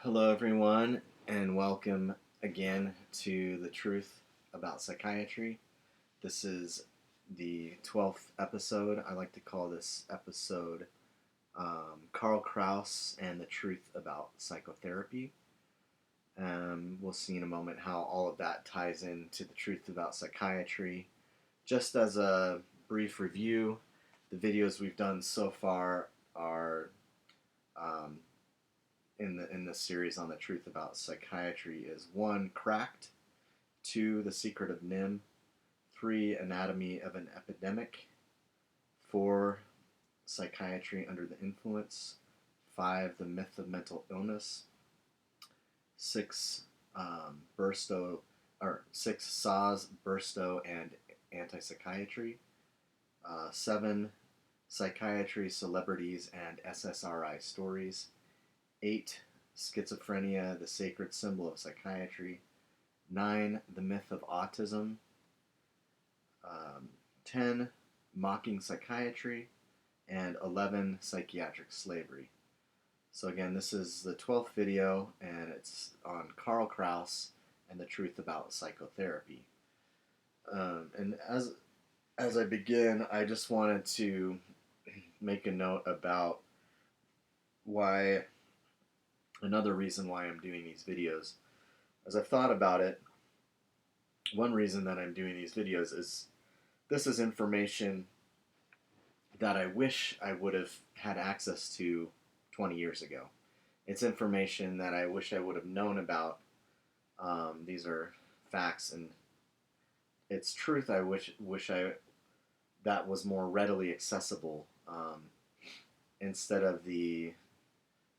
Hello, everyone, and welcome again to The Truth About Psychiatry. This is the 12th episode. I like to call this episode Karl Kraus and the Truth About Psychotherapy. We'll see in a moment how all of that ties into the truth about psychiatry. Just as a brief review, the videos we've done so far are um, in this series on the truth about psychiatry is 1. Cracked, 2. The Secret of Nim, 3. Anatomy of an Epidemic, 4. Psychiatry Under the Influence, 5. The Myth of Mental Illness, 6. 6. Szasz, Burstow, and Anti-Psychiatry, 7. Psychiatry, Celebrities, and SSRI Stories, 8. Schizophrenia, the Sacred Symbol of Psychiatry, 9. The Myth of Autism, 10. Mocking Psychiatry, and 11. Psychiatric Slavery. So again, this is the 12th video, and it's on Karl Kraus and the truth about psychotherapy. And as I begin, I just wanted to make a note about another reason why I'm doing these videos. As I've thought about it, one reason that I'm doing these videos is this is information that I wish I would have had access to 20 years ago. It's information that I wish I would have known about. These are facts, and it's truth I wish that was more readily accessible, instead of the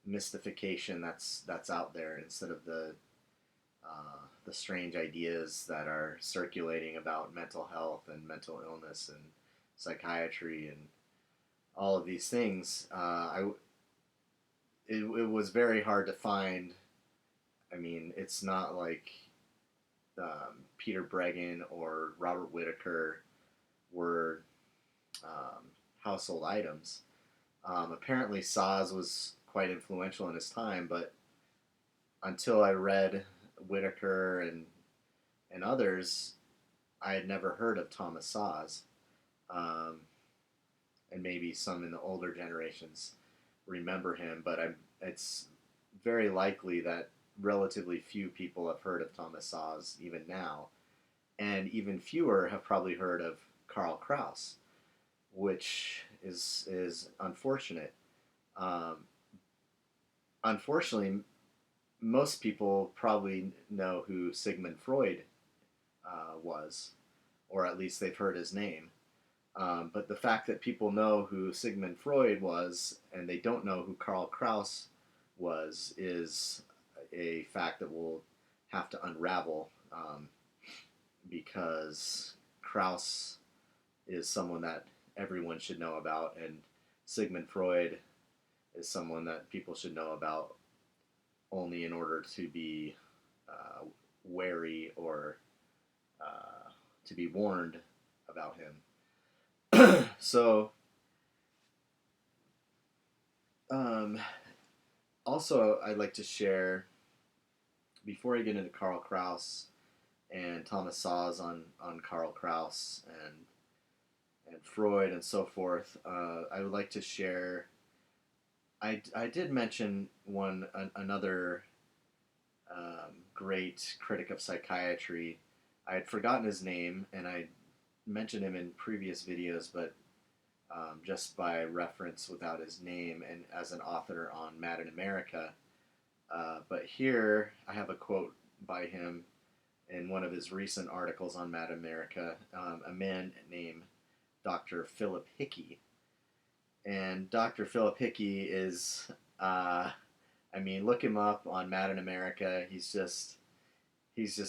mystification that's out there, instead of the strange ideas that are circulating about mental health and mental illness and psychiatry and all of these things. It was very hard to find. I mean, it's not like Peter Breggin or Robert Whitaker were household items. Apparently, Szasz was quite influential in his time, but until I read Whitaker and others, I had never heard of Thomas Szasz. And maybe some in the older generations remember him, but it's very likely that relatively few people have heard of Thomas Szasz even now, and even fewer have probably heard of Karl Kraus, which is unfortunate. Unfortunately, most people probably know who Sigmund Freud was, or at least they've heard his name. But the fact that people know who Sigmund Freud was and they don't know who Karl Kraus was is a fact that we'll have to unravel, because Kraus is someone that everyone should know about, and Sigmund Freud is someone that people should know about only in order to be wary or to be warned about him. So, also, I'd like to share, before I get into Karl Kraus and Thomas Szasz on Karl Kraus and Freud and so forth, I would like to share. I did mention another great critic of psychiatry. I had forgotten his name, and I mentioned him in previous videos, but just by reference without his name, and as an author on Mad in America. But here I have a quote by him in one of his recent articles on Mad America, a man named Dr. Philip Hickey. And Dr. Philip Hickey is, look him up on Mad in America. He's just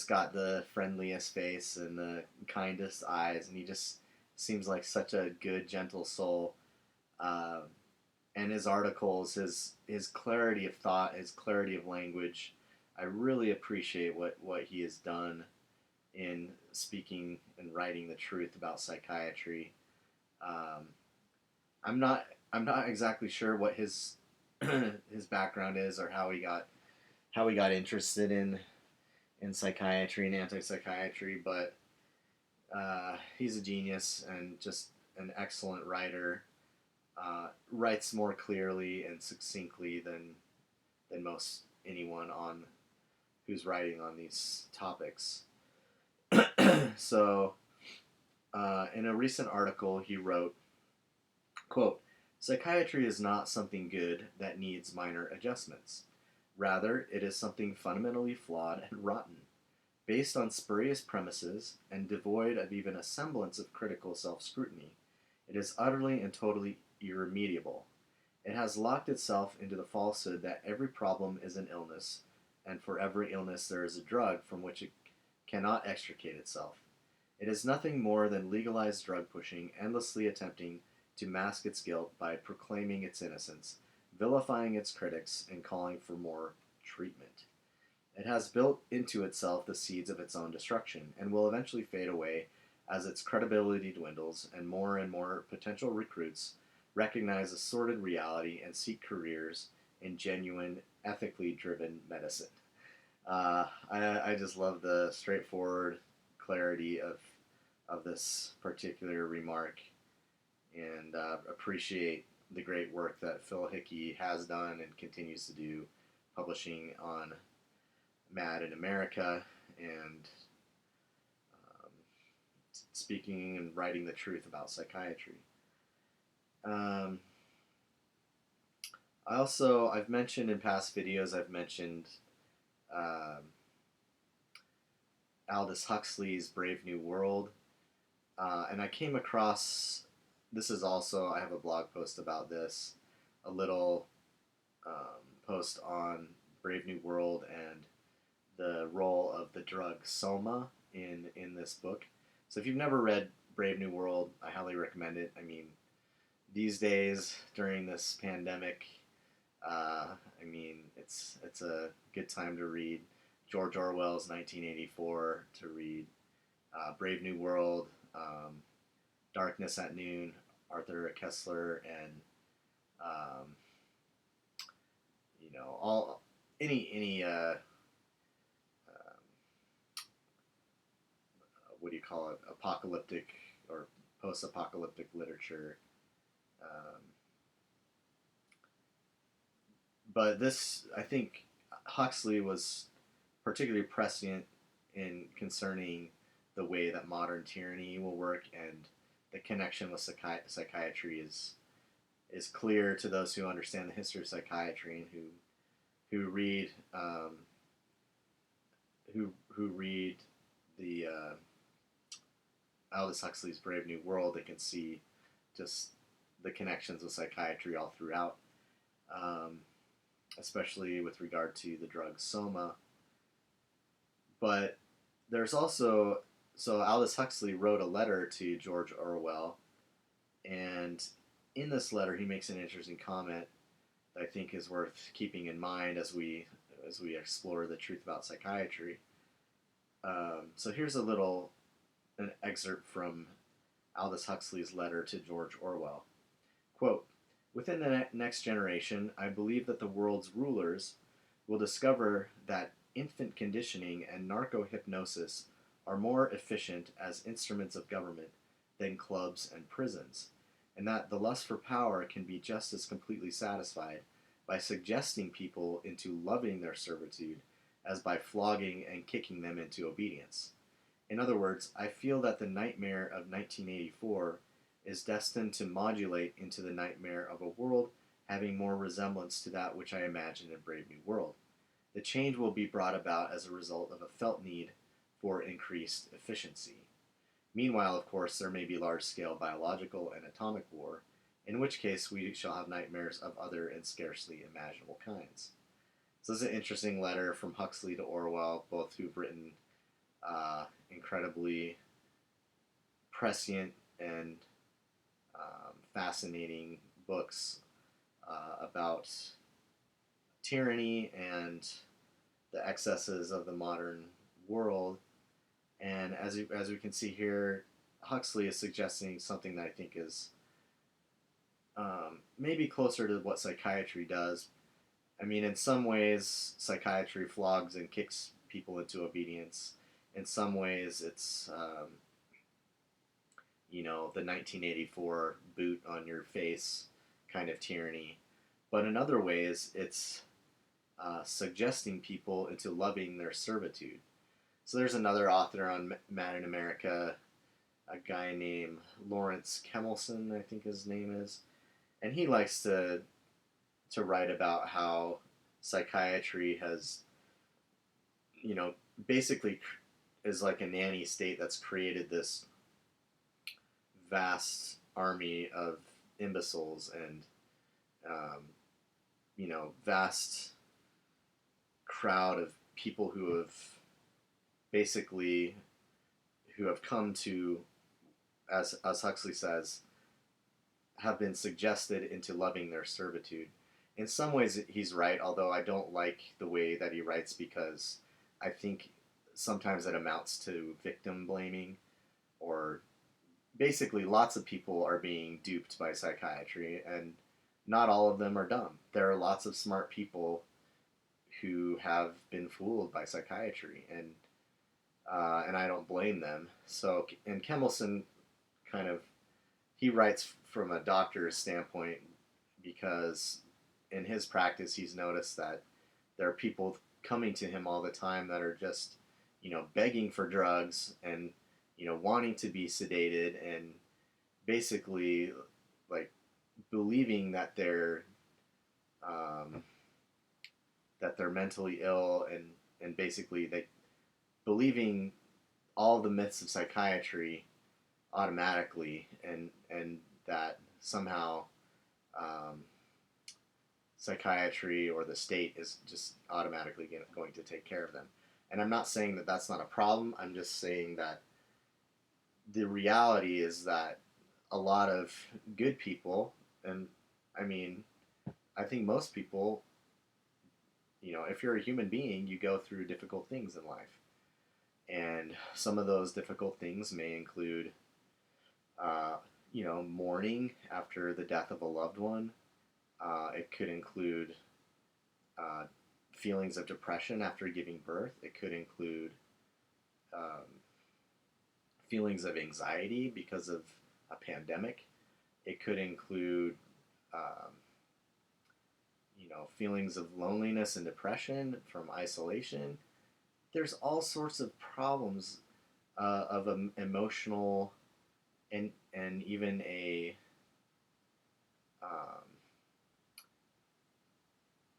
got the friendliest face and the kindest eyes, and he just seems like such a good, gentle soul. And his articles, his clarity of thought, his clarity of language, I really appreciate what he has done in speaking and writing the truth about psychiatry. I'm not exactly sure what his his background is or how he got how he got interested in psychiatry and anti-psychiatry, but he's a genius and just an excellent writer. Writes more clearly and succinctly than most anyone on who's writing on these topics. So, in a recent article, he wrote, quote, "Psychiatry is not something good that needs minor adjustments. Rather, it is something fundamentally flawed and rotten, based on spurious premises and devoid of even a semblance of critical self-scrutiny. It is utterly and totally irremediable. It has locked itself into the falsehood that every problem is an illness, and for every illness there is a drug from which it cannot extricate itself. It is nothing more than legalized drug pushing, endlessly attempting to mask its guilt by proclaiming its innocence, vilifying its critics, and calling for more treatment. It has built into itself the seeds of its own destruction, and will eventually fade away as its credibility dwindles and more potential recruits recognize a sordid reality and seek careers in genuine, ethically driven medicine." I just love the straightforward clarity of this particular remark, and appreciate the great work that Phil Hickey has done and continues to do, publishing on Mad in America and speaking and writing the truth about psychiatry. I've mentioned in past videos, Aldous Huxley's Brave New World, and I came across, this is also, I have a blog post about this, a little post on Brave New World and the role of the drug soma in this book. So if you've never read Brave New World, I highly recommend it. I mean, these days during this pandemic, it's a good time to read George Orwell's 1984, to read Brave New World, Darkness at Noon, Arthur Kessler, and all any what do you call it, apocalyptic or post-apocalyptic literature. But this, I think, Huxley was particularly prescient in concerning the way that modern tyranny will work, and the connection with psychiatry is clear to those who understand the history of psychiatry and who read who read the Aldous Huxley's Brave New World. They can see just the connections with psychiatry all throughout, especially with regard to the drug soma. But there's also, so Aldous Huxley wrote a letter to George Orwell, and in this letter he makes an interesting comment that I think is worth keeping in mind as we explore the truth about psychiatry. So here's an excerpt from Aldous Huxley's letter to George Orwell. Quote, "Within the next generation, I believe that the world's rulers will discover that infant conditioning and narco-hypnosis are more efficient as instruments of government than clubs and prisons, and that the lust for power can be just as completely satisfied by suggesting people into loving their servitude as by flogging and kicking them into obedience. In other words, I feel that the nightmare of 1984 is destined to modulate into the nightmare of a world having more resemblance to that which I imagine in Brave New World. The change will be brought about as a result of a felt need for increased efficiency. Meanwhile, of course, there may be large-scale biological and atomic war, in which case we shall have nightmares of other and scarcely imaginable kinds." So this is an interesting letter from Huxley to Orwell, both who've written incredibly prescient and fascinating books about tyranny and the excesses of the modern world. And as we can see here, Huxley is suggesting something that I think is maybe closer to what psychiatry does, I mean, in some ways, psychiatry flogs and kicks people into obedience. In some ways, it's the 1984 boot on your face kind of tyranny. But in other ways, it's suggesting people into loving their servitude. So there's another author on Mad in America, a guy named Lawrence Kemelson, I think his name is, and he likes to write about how psychiatry has, basically is like a nanny state that's created this vast army of imbeciles and um, vast crowd of people who have basically who have come to, as Huxley says, have been suggested into loving their servitude. In some ways, he's right, although I don't like the way that he writes because I think sometimes it amounts to victim blaming, or basically lots of people are being duped by psychiatry, and not all of them are dumb. There are lots of smart people who have been fooled by psychiatry, and I don't blame them. So, and Kemelson kind of he writes from a doctor's standpoint because in his practice he's noticed that there are people coming to him all the time that are just begging for drugs and wanting to be sedated and basically like believing um, that they're mentally ill and basically they believing all the myths of psychiatry automatically and that somehow um, psychiatry or the state is just automatically going to take care of them. And I'm not saying that that's not a problem. I'm just saying that the reality is that a lot of good people, and I mean, I think most people, if you're a human being, you go through difficult things in life. And some of those difficult things may include, mourning after the death of a loved one. It could include uh, feelings of depression after giving birth. It could include um, feelings of anxiety because of a pandemic. It could include, um, feelings of loneliness and depression from isolation. There's all sorts of problems of emotional and even a um,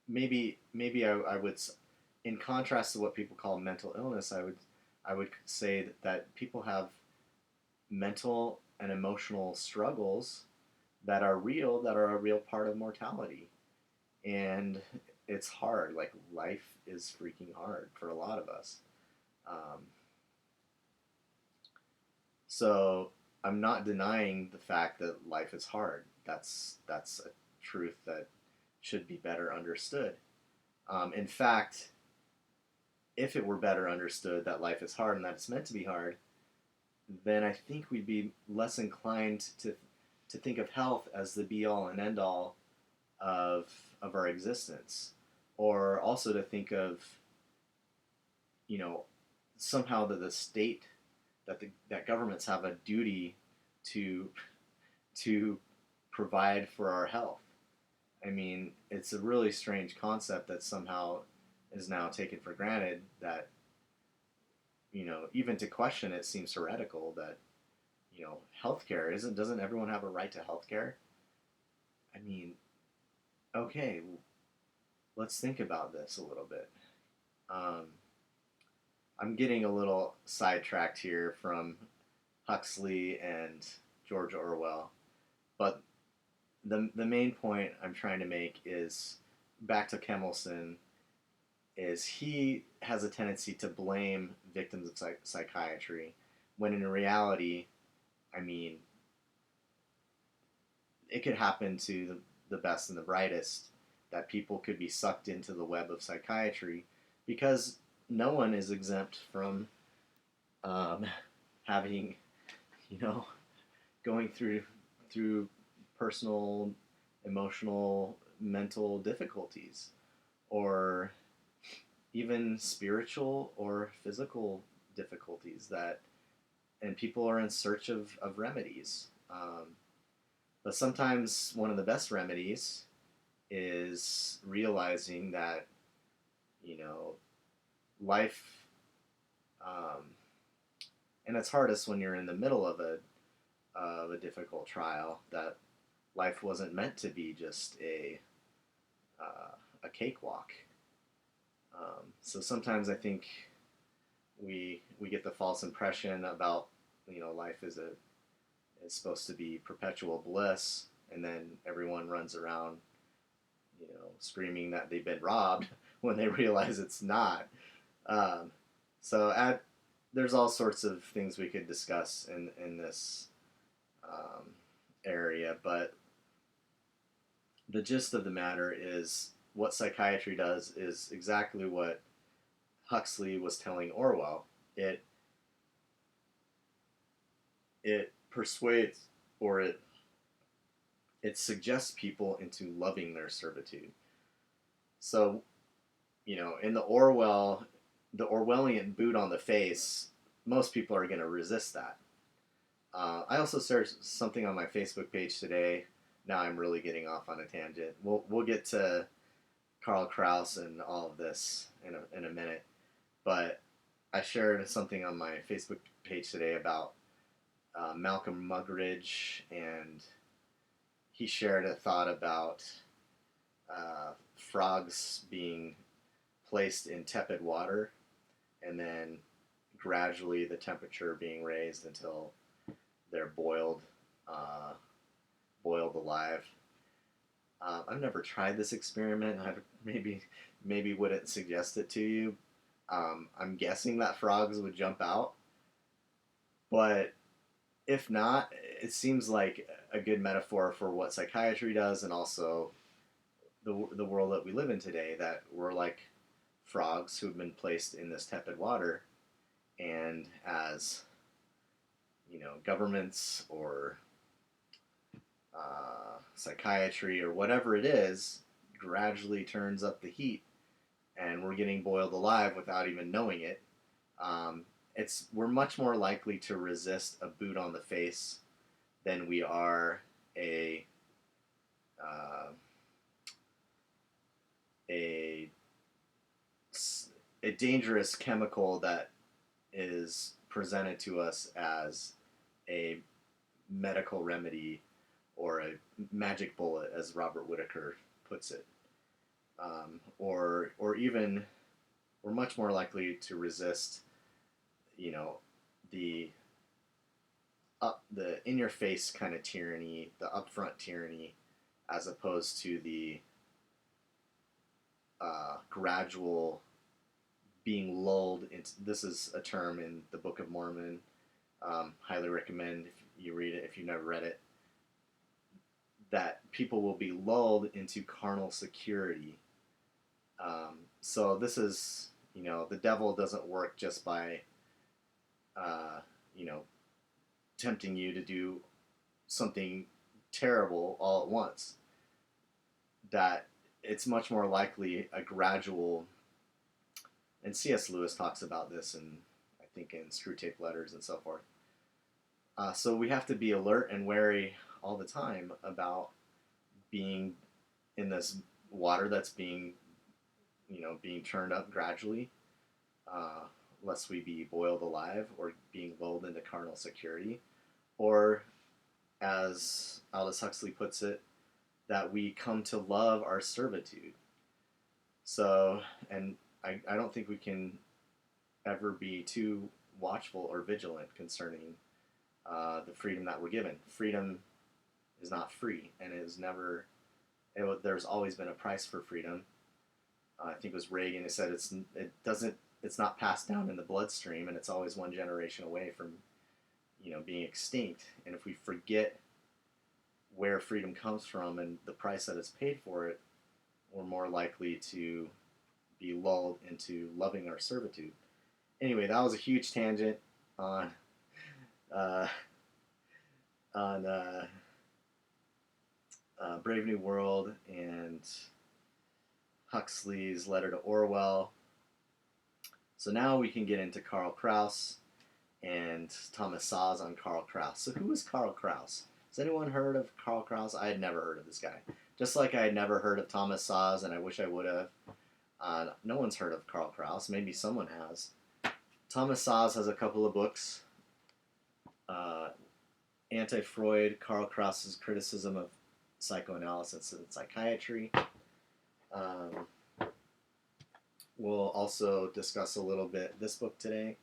maybe I would, in contrast to what people call mental illness, I would say that people have mental and emotional struggles that are real, that are a real part of mortality. And it's hard. Like, life is freaking hard for a lot of us. Um, so I'm not denying the fact that life is hard. That's a truth that should be better understood. In fact, if it were better understood that life is hard and that it's meant to be hard, then I think we'd be less inclined to think of health as the be all and end all of our existence, or also to think of somehow that the state that governments have a duty to provide for our health. I mean, it's a really strange concept that somehow is now taken for granted that even to question it seems heretical that healthcare doesn't everyone have a right to healthcare? I mean, okay, let's think about this a little bit. Um, I'm getting a little sidetracked here from Huxley and George Orwell, but the main point I'm trying to make is back to Kemelson. Is he has a tendency to blame victims of psychiatry when in reality, I mean, it could happen to the best and the brightest that people could be sucked into the web of psychiatry because no one is exempt from um, having, going through personal, emotional, mental difficulties. or even spiritual or physical difficulties that, and people are in search of remedies. But sometimes one of the best remedies is realizing that, you know, life, um, and it's hardest when you're in the middle of a difficult trial, that life wasn't meant to be just a cakewalk. So sometimes I think we get the false impression about, life is supposed to be perpetual bliss, and then everyone runs around, screaming that they've been robbed when they realize it's not. Um, so there's all sorts of things we could discuss in this area, but the gist of the matter is what psychiatry does is exactly what Huxley was telling Orwell. It persuades, or it suggests people into loving their servitude. So, in the Orwellian boot on the face, most people are going to resist that. I also shared something on my Facebook page today. Now I'm really getting off on a tangent. We'll get to Karl Kraus and all of this in a minute, but I shared something on my Facebook page today about Malcolm Muggeridge, and he shared a thought about frogs being placed in tepid water, and then gradually the temperature being raised until they're boiled alive. I've never tried this experiment. I maybe wouldn't suggest it to you. I'm guessing that frogs would jump out, but if not, it seems like a good metaphor for what psychiatry does, and also the world that we live in today, that we're like frogs who have been placed in this tepid water, and as governments or psychiatry or whatever it is gradually turns up the heat, and we're getting boiled alive without even knowing it. We're much more likely to resist a boot on the face than we are a dangerous chemical that is presented to us as a medical remedy or a magic bullet, as Robert Whitaker puts it. Or even we're much more likely to resist, the in-your-face kind of tyranny, the upfront tyranny, as opposed to the gradual being lulled into. This is a term in the Book of Mormon. Highly recommend if you read it, if you've never read it, that people will be lulled into carnal security. So this is, the devil doesn't work just by, tempting you to do something terrible all at once. That it's much more likely a gradual, and C.S. Lewis talks about this in Screwtape Letters and so forth. So we have to be alert and wary all the time about being in this water that's being turned up gradually, lest we be boiled alive or being lulled into carnal security, or, as Aldous Huxley puts it, that we come to love our servitude. So, and I don't think we can ever be too watchful or vigilant concerning the freedom that we're given. Freedom is not free, and there's always been a price for freedom. I think it was Reagan who said it's not passed down in the bloodstream, and it's always one generation away from being extinct. And if we forget where freedom comes from and the price that is paid for it, we're more likely to be lulled into loving our servitude. Anyway, that was a huge tangent on Brave New World and Huxley's Letter to Orwell. So now we can get into Karl Kraus and Thomas Szasz on Karl Kraus. So who is Karl Kraus? Has anyone heard of Karl Kraus? I had never heard of this guy. Just like I had never heard of Thomas Szasz, and I wish I would have. No one's heard of Karl Kraus. Maybe someone has. Thomas Szasz has a couple of books. Anti-Freud, Karl Kraus's Criticism of Psychoanalysis and Psychiatry. We'll also discuss a little bit this book today.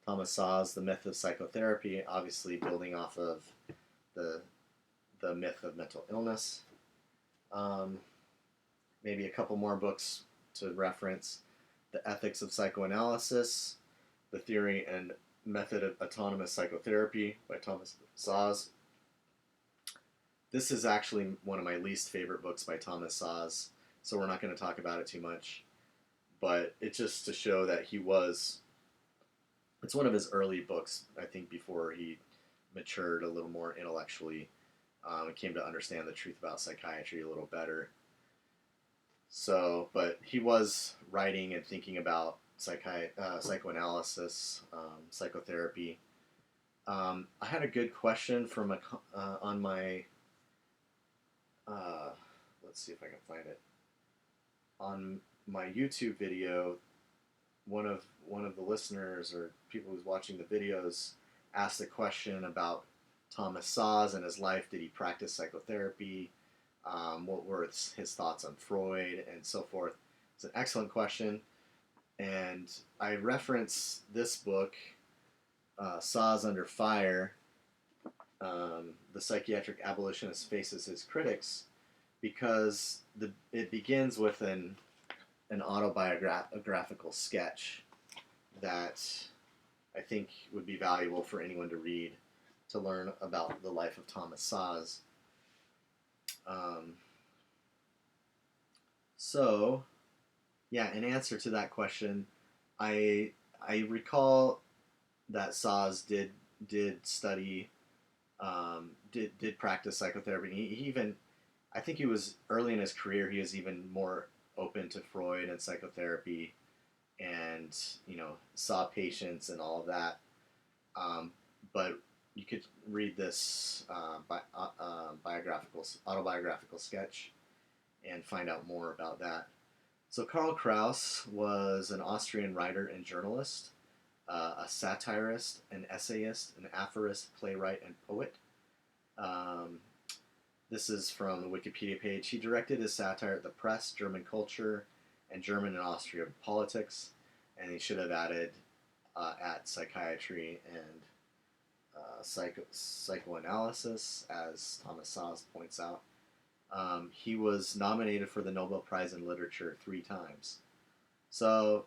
Thomas Szasz, The Myth of Psychotherapy, obviously building off of the myth of mental illness. Maybe a couple more books to reference. The Ethics of Psychoanalysis, The Theory and Method of Autonomous Psychotherapy by Thomas Szasz. This is actually one of my least favorite books by Thomas Szasz, so we're not going to talk about it too much. But it's just to show that it's one of his early books, I think, before he matured a little more intellectually and came to understand the truth about psychiatry a little better. So, but he was writing and thinking about psychoanalysis, psychotherapy. I had a good question from on my, let's see if I can find it, on my YouTube video. One of the listeners or people who's watching the videos asked a question about Thomas Szasz and his life. Did he practice psychotherapy? What were his thoughts on Freud and so forth? It's an excellent question, and I reference this book, Szasz Under Fire. The psychiatric abolitionist faces his critics, because it begins with an autobiographical sketch that I think would be valuable for anyone to read to learn about the life of Thomas Szasz. So, yeah, in answer to that question, I recall that Szasz did study, did practice psychotherapy. He even, I think he was early in his career, he was even more open to Freud and psychotherapy, and saw patients and all of that. But you could read this autobiographical sketch and find out more about that. So Karl Kraus was an Austrian writer and journalist, a satirist, an essayist, an aphorist, playwright, and poet. This is from the Wikipedia page. He directed his satire at the press, German culture, and German and Austrian politics, and he should have added at psychiatry and psychoanalysis, as Thomas Szasz points out. He was nominated for the Nobel Prize in Literature 3 times. So,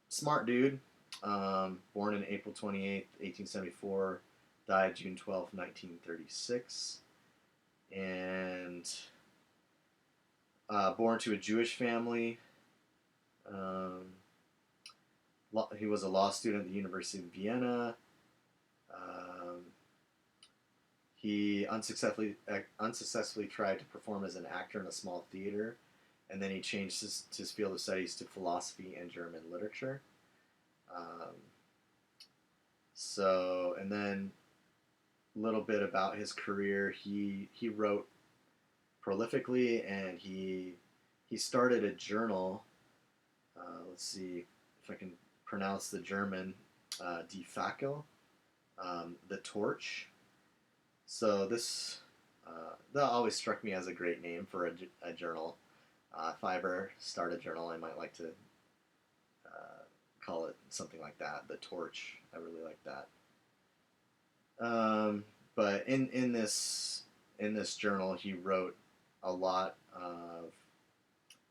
smart dude. Born in April 28th, 1874, died June 12th, 1936. And born to a Jewish family. He was a law student at the University of Vienna. He unsuccessfully tried to perform as an actor in a small theater, and then he changed his field of studies to philosophy and German literature. And then a little bit about his career. He wrote prolifically, and he started a journal. Let's see if I can pronounce the German, Die Fackel, the Torch. So this that always struck me as a great name for a journal. If I ever start a journal, I might like to call it something like that, the Torch. I really like that. But in this journal, he wrote a lot of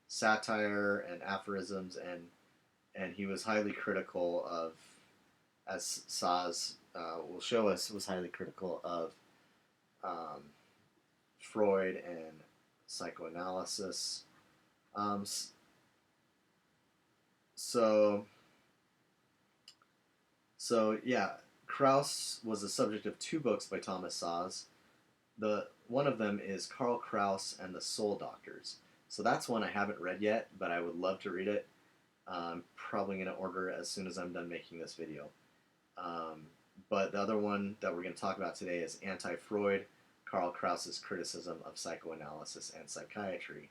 satire and aphorisms, and he was highly critical of, as Szasz will show us, was highly critical of Freud and psychoanalysis. So yeah, Kraus was the subject of 2 books by Thomas Szasz. One of them is Karl Kraus and the Soul Doctors. So that's one I haven't read yet, but I would love to read it. I'm probably going to order it as soon as I'm done making this video. Um, but the other one that we're going to talk about today is Anti-Freud, Karl Kraus's criticism of psychoanalysis and psychiatry.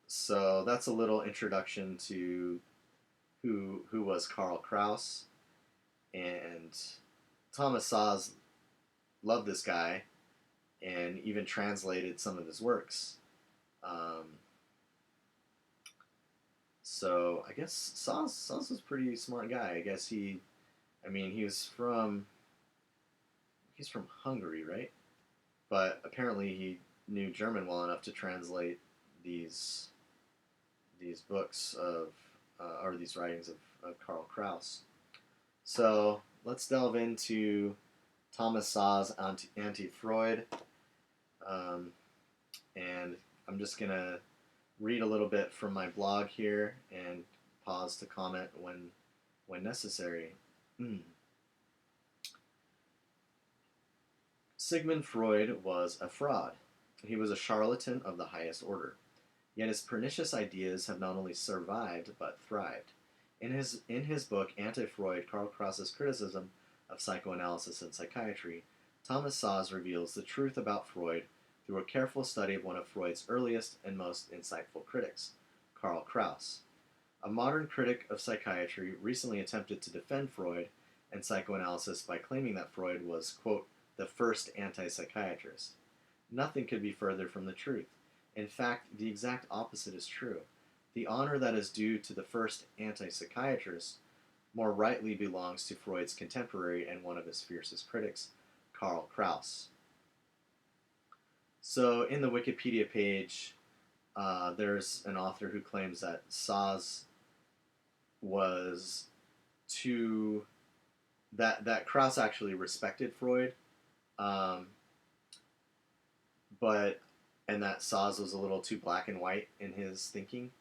So that's a little introduction to who was Karl Kraus. And Thomas Szasz loved this guy and even translated some of his works. So I guess Szasz was a pretty smart guy. I guess he was he's from Hungary, right? But apparently he knew German well enough to translate these books of or these writings of Karl Kraus. So let's delve into Thomas Szasz Anti-Freud, and I'm just gonna read a little bit from my blog here and pause to comment when necessary. Sigmund Freud was a fraud. He was a charlatan of the highest order. Yet his pernicious ideas have not only survived, but thrived. In his book, Anti-Freud, Karl Kraus's criticism of psychoanalysis and psychiatry, Thomas Szasz reveals the truth about Freud through a careful study of one of Freud's earliest and most insightful critics, Karl Kraus. A modern critic of psychiatry recently attempted to defend Freud and psychoanalysis by claiming that Freud was, quote, the first anti-psychiatrist. Nothing could be further from the truth. In fact, the exact opposite is true. The honor that is due to the first anti-psychiatrist more rightly belongs to Freud's contemporary and one of his fiercest critics, Karl Kraus. So in the Wikipedia page, there's an author who claims that Szasz was that Kraus actually respected Freud, and that Szasz was a little too black and white in his thinking.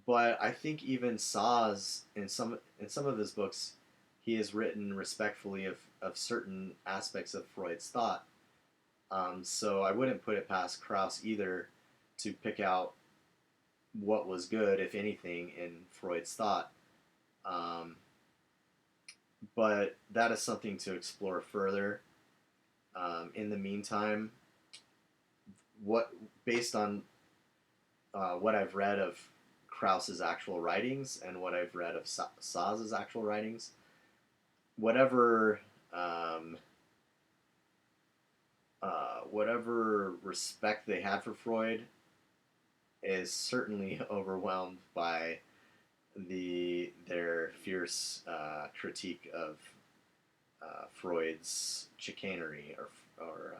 But I think even Szasz, in some of his books, he has written respectfully of certain aspects of Freud's thought. So I wouldn't put it past Kraus either to pick out what was good, if anything, in Freud's thought. But that is something to explore further. In the meantime, based on what I've read of Kraus's actual writings and what I've read of Szasz's actual writings, whatever respect they had for Freud is certainly overwhelmed by their fierce critique of Freud's chicanery, or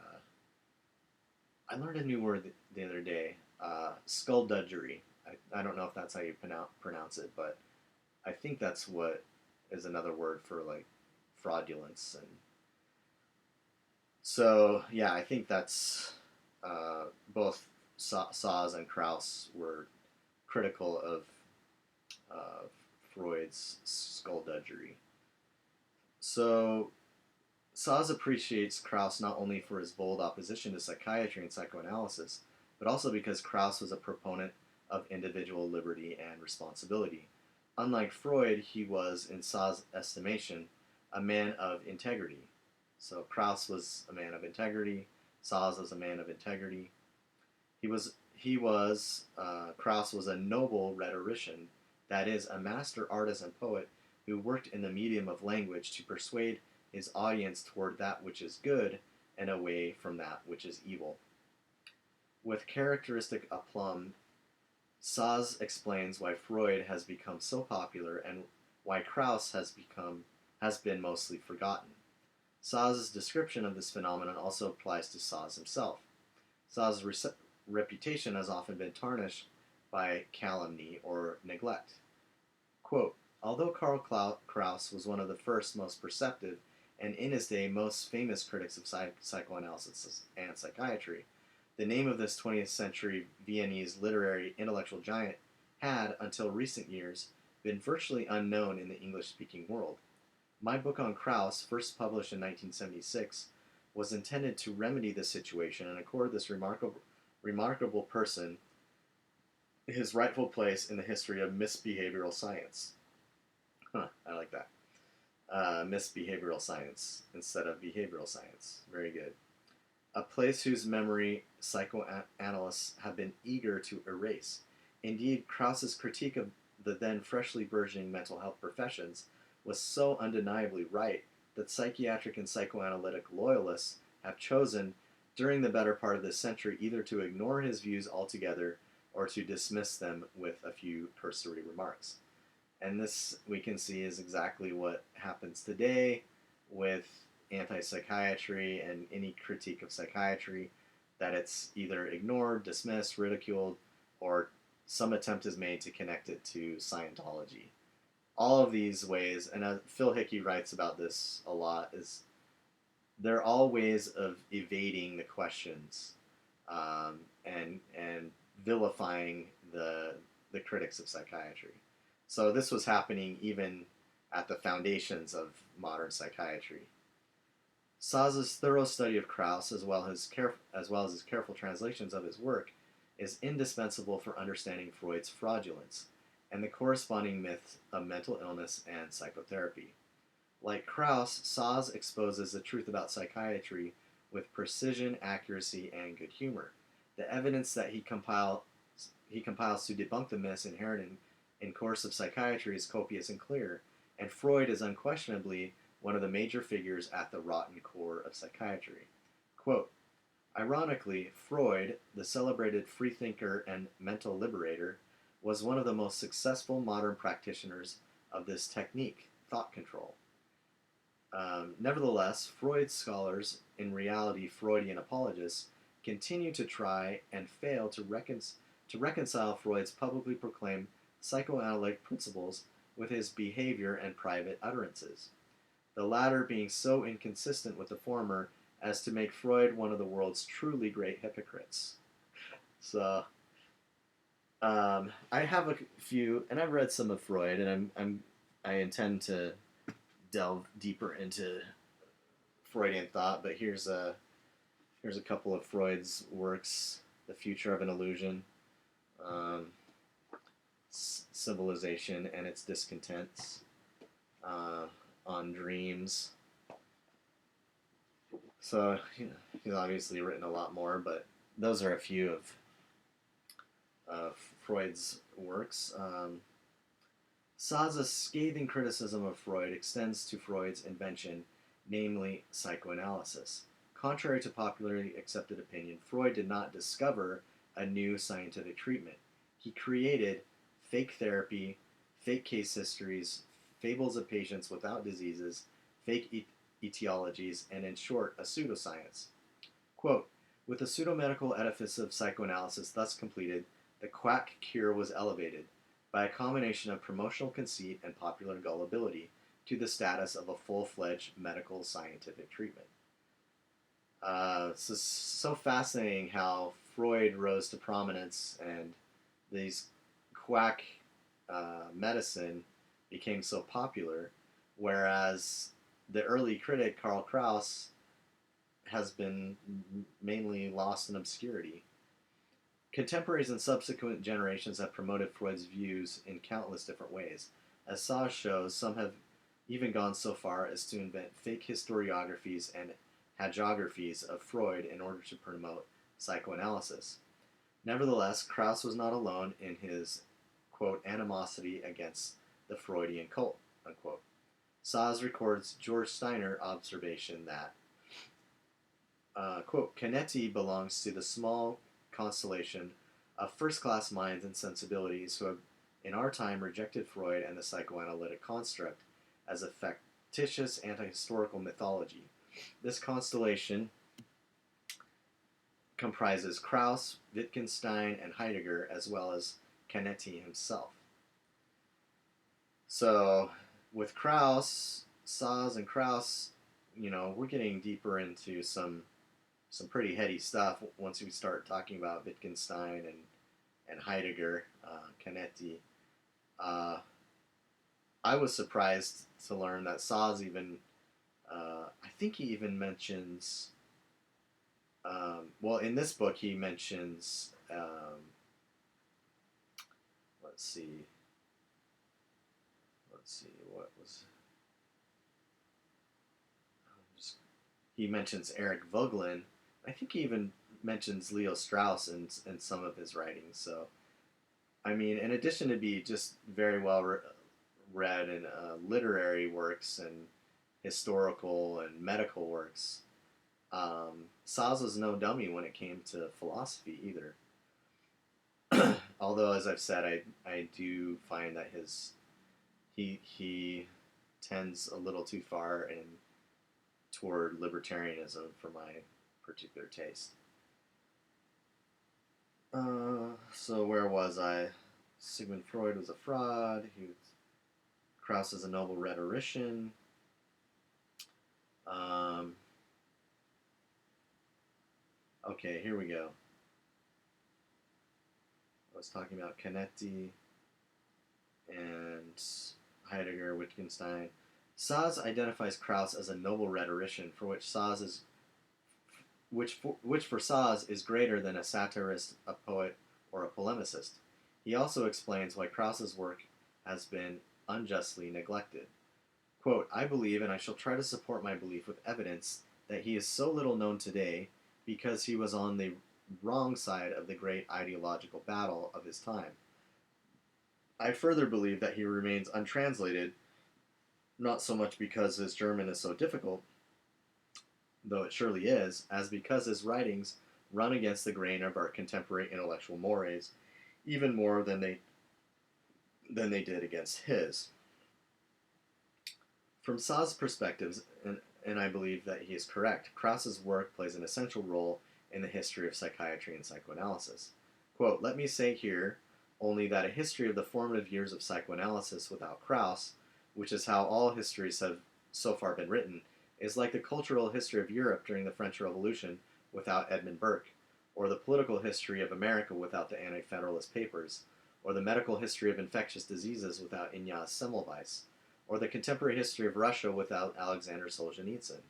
I learned a new word the other day, skullduggery. I don't know if that's how you pronounce it, but I think that's what is another word for like fraudulence. And so yeah, I think that's both Szasz and Kraus were critical of Freud's skullduggery. So Szasz appreciates Kraus not only for his bold opposition to psychiatry and psychoanalysis, but also because Kraus was a proponent of individual liberty and responsibility. Unlike Freud, he was, in Szasz's estimation, a man of integrity. So Kraus was a man of integrity. Szasz was a man of integrity. Kraus was a noble rhetorician, that is, a master artist and poet who worked in the medium of language to persuade his audience toward that which is good and away from that which is evil. With characteristic aplomb, Szasz explains why Freud has become so popular and why Kraus has been mostly forgotten. Szasz's description of this phenomenon also applies to Szasz himself. Szasz's reputation has often been tarnished by calumny or neglect. Quote, although Karl Kraus was one of the first, most perceptive, and in his day most famous critics of psychoanalysis and psychiatry, the name of this 20th century Viennese literary intellectual giant had, until recent years, been virtually unknown in the English-speaking world. My book on Kraus, first published in 1976, was intended to remedy the situation and accord this remarkable person his rightful place in the history of misbehavioral science. I like that. Misbehavioral science instead of behavioral science. Very good. A place whose memory psychoanalysts have been eager to erase. Indeed, Kraus's critique of the then freshly burgeoning mental health professions was so undeniably right that psychiatric and psychoanalytic loyalists have chosen, during the better part of this century, either to ignore his views altogether or to dismiss them with a few cursory remarks. And this, we can see, is exactly what happens today with anti-psychiatry and any critique of psychiatry, that it's either ignored, dismissed, ridiculed, or some attempt is made to connect it to Scientology. All of these ways, and Phil Hickey writes about this a lot, is they're all ways of evading the questions and vilifying the critics of psychiatry. So this was happening even at the foundations of modern psychiatry. Szasz's thorough study of Kraus, as well as his careful translations of his work, is indispensable for understanding Freud's fraudulence and the corresponding myths of mental illness and psychotherapy. Like Kraus, Szasz exposes the truth about psychiatry with precision, accuracy, and good humor. The evidence that he compiles to debunk the myths inherent in course of psychiatry is copious and clear, and Freud is unquestionably one of the major figures at the rotten core of psychiatry. Quote, ironically, Freud, the celebrated freethinker and mental liberator, was one of the most successful modern practitioners of this technique, thought control. Nevertheless, Freud's scholars, in reality Freudian apologists, continue to try and fail to reconcile Freud's publicly proclaimed psychoanalytic principles with his behavior and private utterances, the latter being so inconsistent with the former as to make Freud one of the world's truly great hypocrites. So, I have a few, and I've read some of Freud, and I intend to delve deeper into Freudian thought. But here's a couple of Freud's works: The Future of an Illusion, Civilization and Its Discontents, On Dreams. So, he's obviously written a lot more, but those are a few of Freud's works. Szasz's scathing criticism of Freud extends to Freud's invention, namely psychoanalysis. Contrary to popularly accepted opinion, Freud did not discover a new scientific treatment. He created fake therapy, fake case histories, fables of patients without diseases, fake etiologies, and in short, a pseudoscience. Quote, with the pseudomedical edifice of psychoanalysis thus completed, the quack cure was elevated, by a combination of promotional conceit and popular gullibility, to the status of a full-fledged medical scientific treatment. It's so fascinating how Freud rose to prominence and these quack medicine became so popular, whereas the early critic, Karl Kraus, has been mainly lost in obscurity. Contemporaries and subsequent generations have promoted Freud's views in countless different ways. As Szasz shows, some have even gone so far as to invent fake historiographies and hagiographies of Freud in order to promote psychoanalysis. Nevertheless, Kraus was not alone in his, quote, animosity against the Freudian cult, unquote. Szasz records George Steiner's observation that, quote, Canetti belongs to the small constellation of first-class minds and sensibilities who have in our time rejected Freud and the psychoanalytic construct as a factitious anti-historical mythology. This constellation comprises Kraus, Wittgenstein, and Heidegger, as well as Canetti himself. So, with Kraus, Szasz and Kraus, we're getting deeper into some pretty heady stuff once we start talking about Wittgenstein and Heidegger, Canetti. I was surprised to learn that Szasz even, I think he even mentions Well, in this book, he mentions, let's see, what was, just, he mentions Eric Voegelin. I think he even mentions Leo Strauss in some of his writings. So, I mean, in addition to be just very well read in literary works and historical and medical works, Szasz was no dummy when it came to philosophy either. Although, as I've said, I do find that he tends a little too far in toward libertarianism for my particular taste. So where was I? Sigmund Freud was a fraud. Kraus is a noble rhetorician. Okay, here we go. I was talking about Canetti and Heidegger, Wittgenstein. Szasz identifies Kraus as a noble rhetorician, for which Szasz is which for Szasz is greater than a satirist, a poet, or a polemicist. He also explains why Kraus's work has been unjustly neglected. Quote, I believe, and I shall try to support my belief with evidence, that he is so little known today because he was on the wrong side of the great ideological battle of his time. I further believe that he remains untranslated, not so much because his German is so difficult, though it surely is, as because his writings run against the grain of our contemporary intellectual mores, even more than they did against his. From Sasz's perspectives, and I believe that he is correct, Kraus's work plays an essential role in the history of psychiatry and psychoanalysis. Quote, let me say here only that a history of the formative years of psychoanalysis without Kraus, which is how all histories have so far been written, is like the cultural history of Europe during the French Revolution without Edmund Burke, or the political history of America without the Anti-Federalist Papers, or the medical history of infectious diseases without Ignaz Semmelweis, or the contemporary history of Russia without Alexander Solzhenitsyn.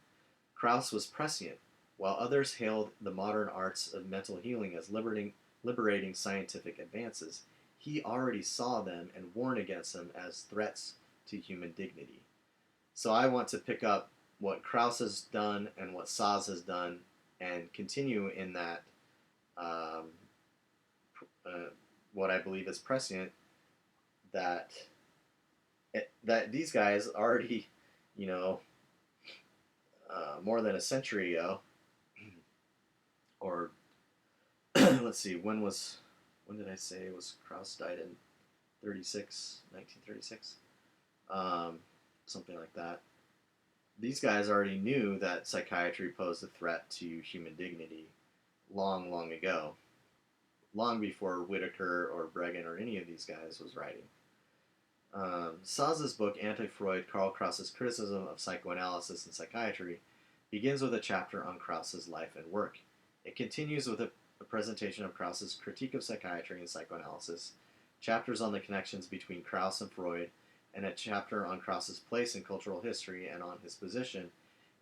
Kraus was prescient. While others hailed the modern arts of mental healing as liberating scientific advances, he already saw them and warned against them as threats to human dignity. So I want to pick up what Kraus has done and what Szasz has done and continue in that, what I believe is prescient, that these guys already, more than a century ago, or let's see, when did I say it was Kraus died in 1936? Something like that. These guys already knew that psychiatry posed a threat to human dignity long, long ago, long before Whitaker or Bregan or any of these guys was writing. Sasz's book, Anti-Freud, Karl Kraus's Criticism of Psychoanalysis and Psychiatry, begins with a chapter on Kraus's life and work. It continues with a presentation of Kraus's critique of psychiatry and psychoanalysis, chapters on the connections between Kraus and Freud, and a chapter on Kraus's place in cultural history and on his position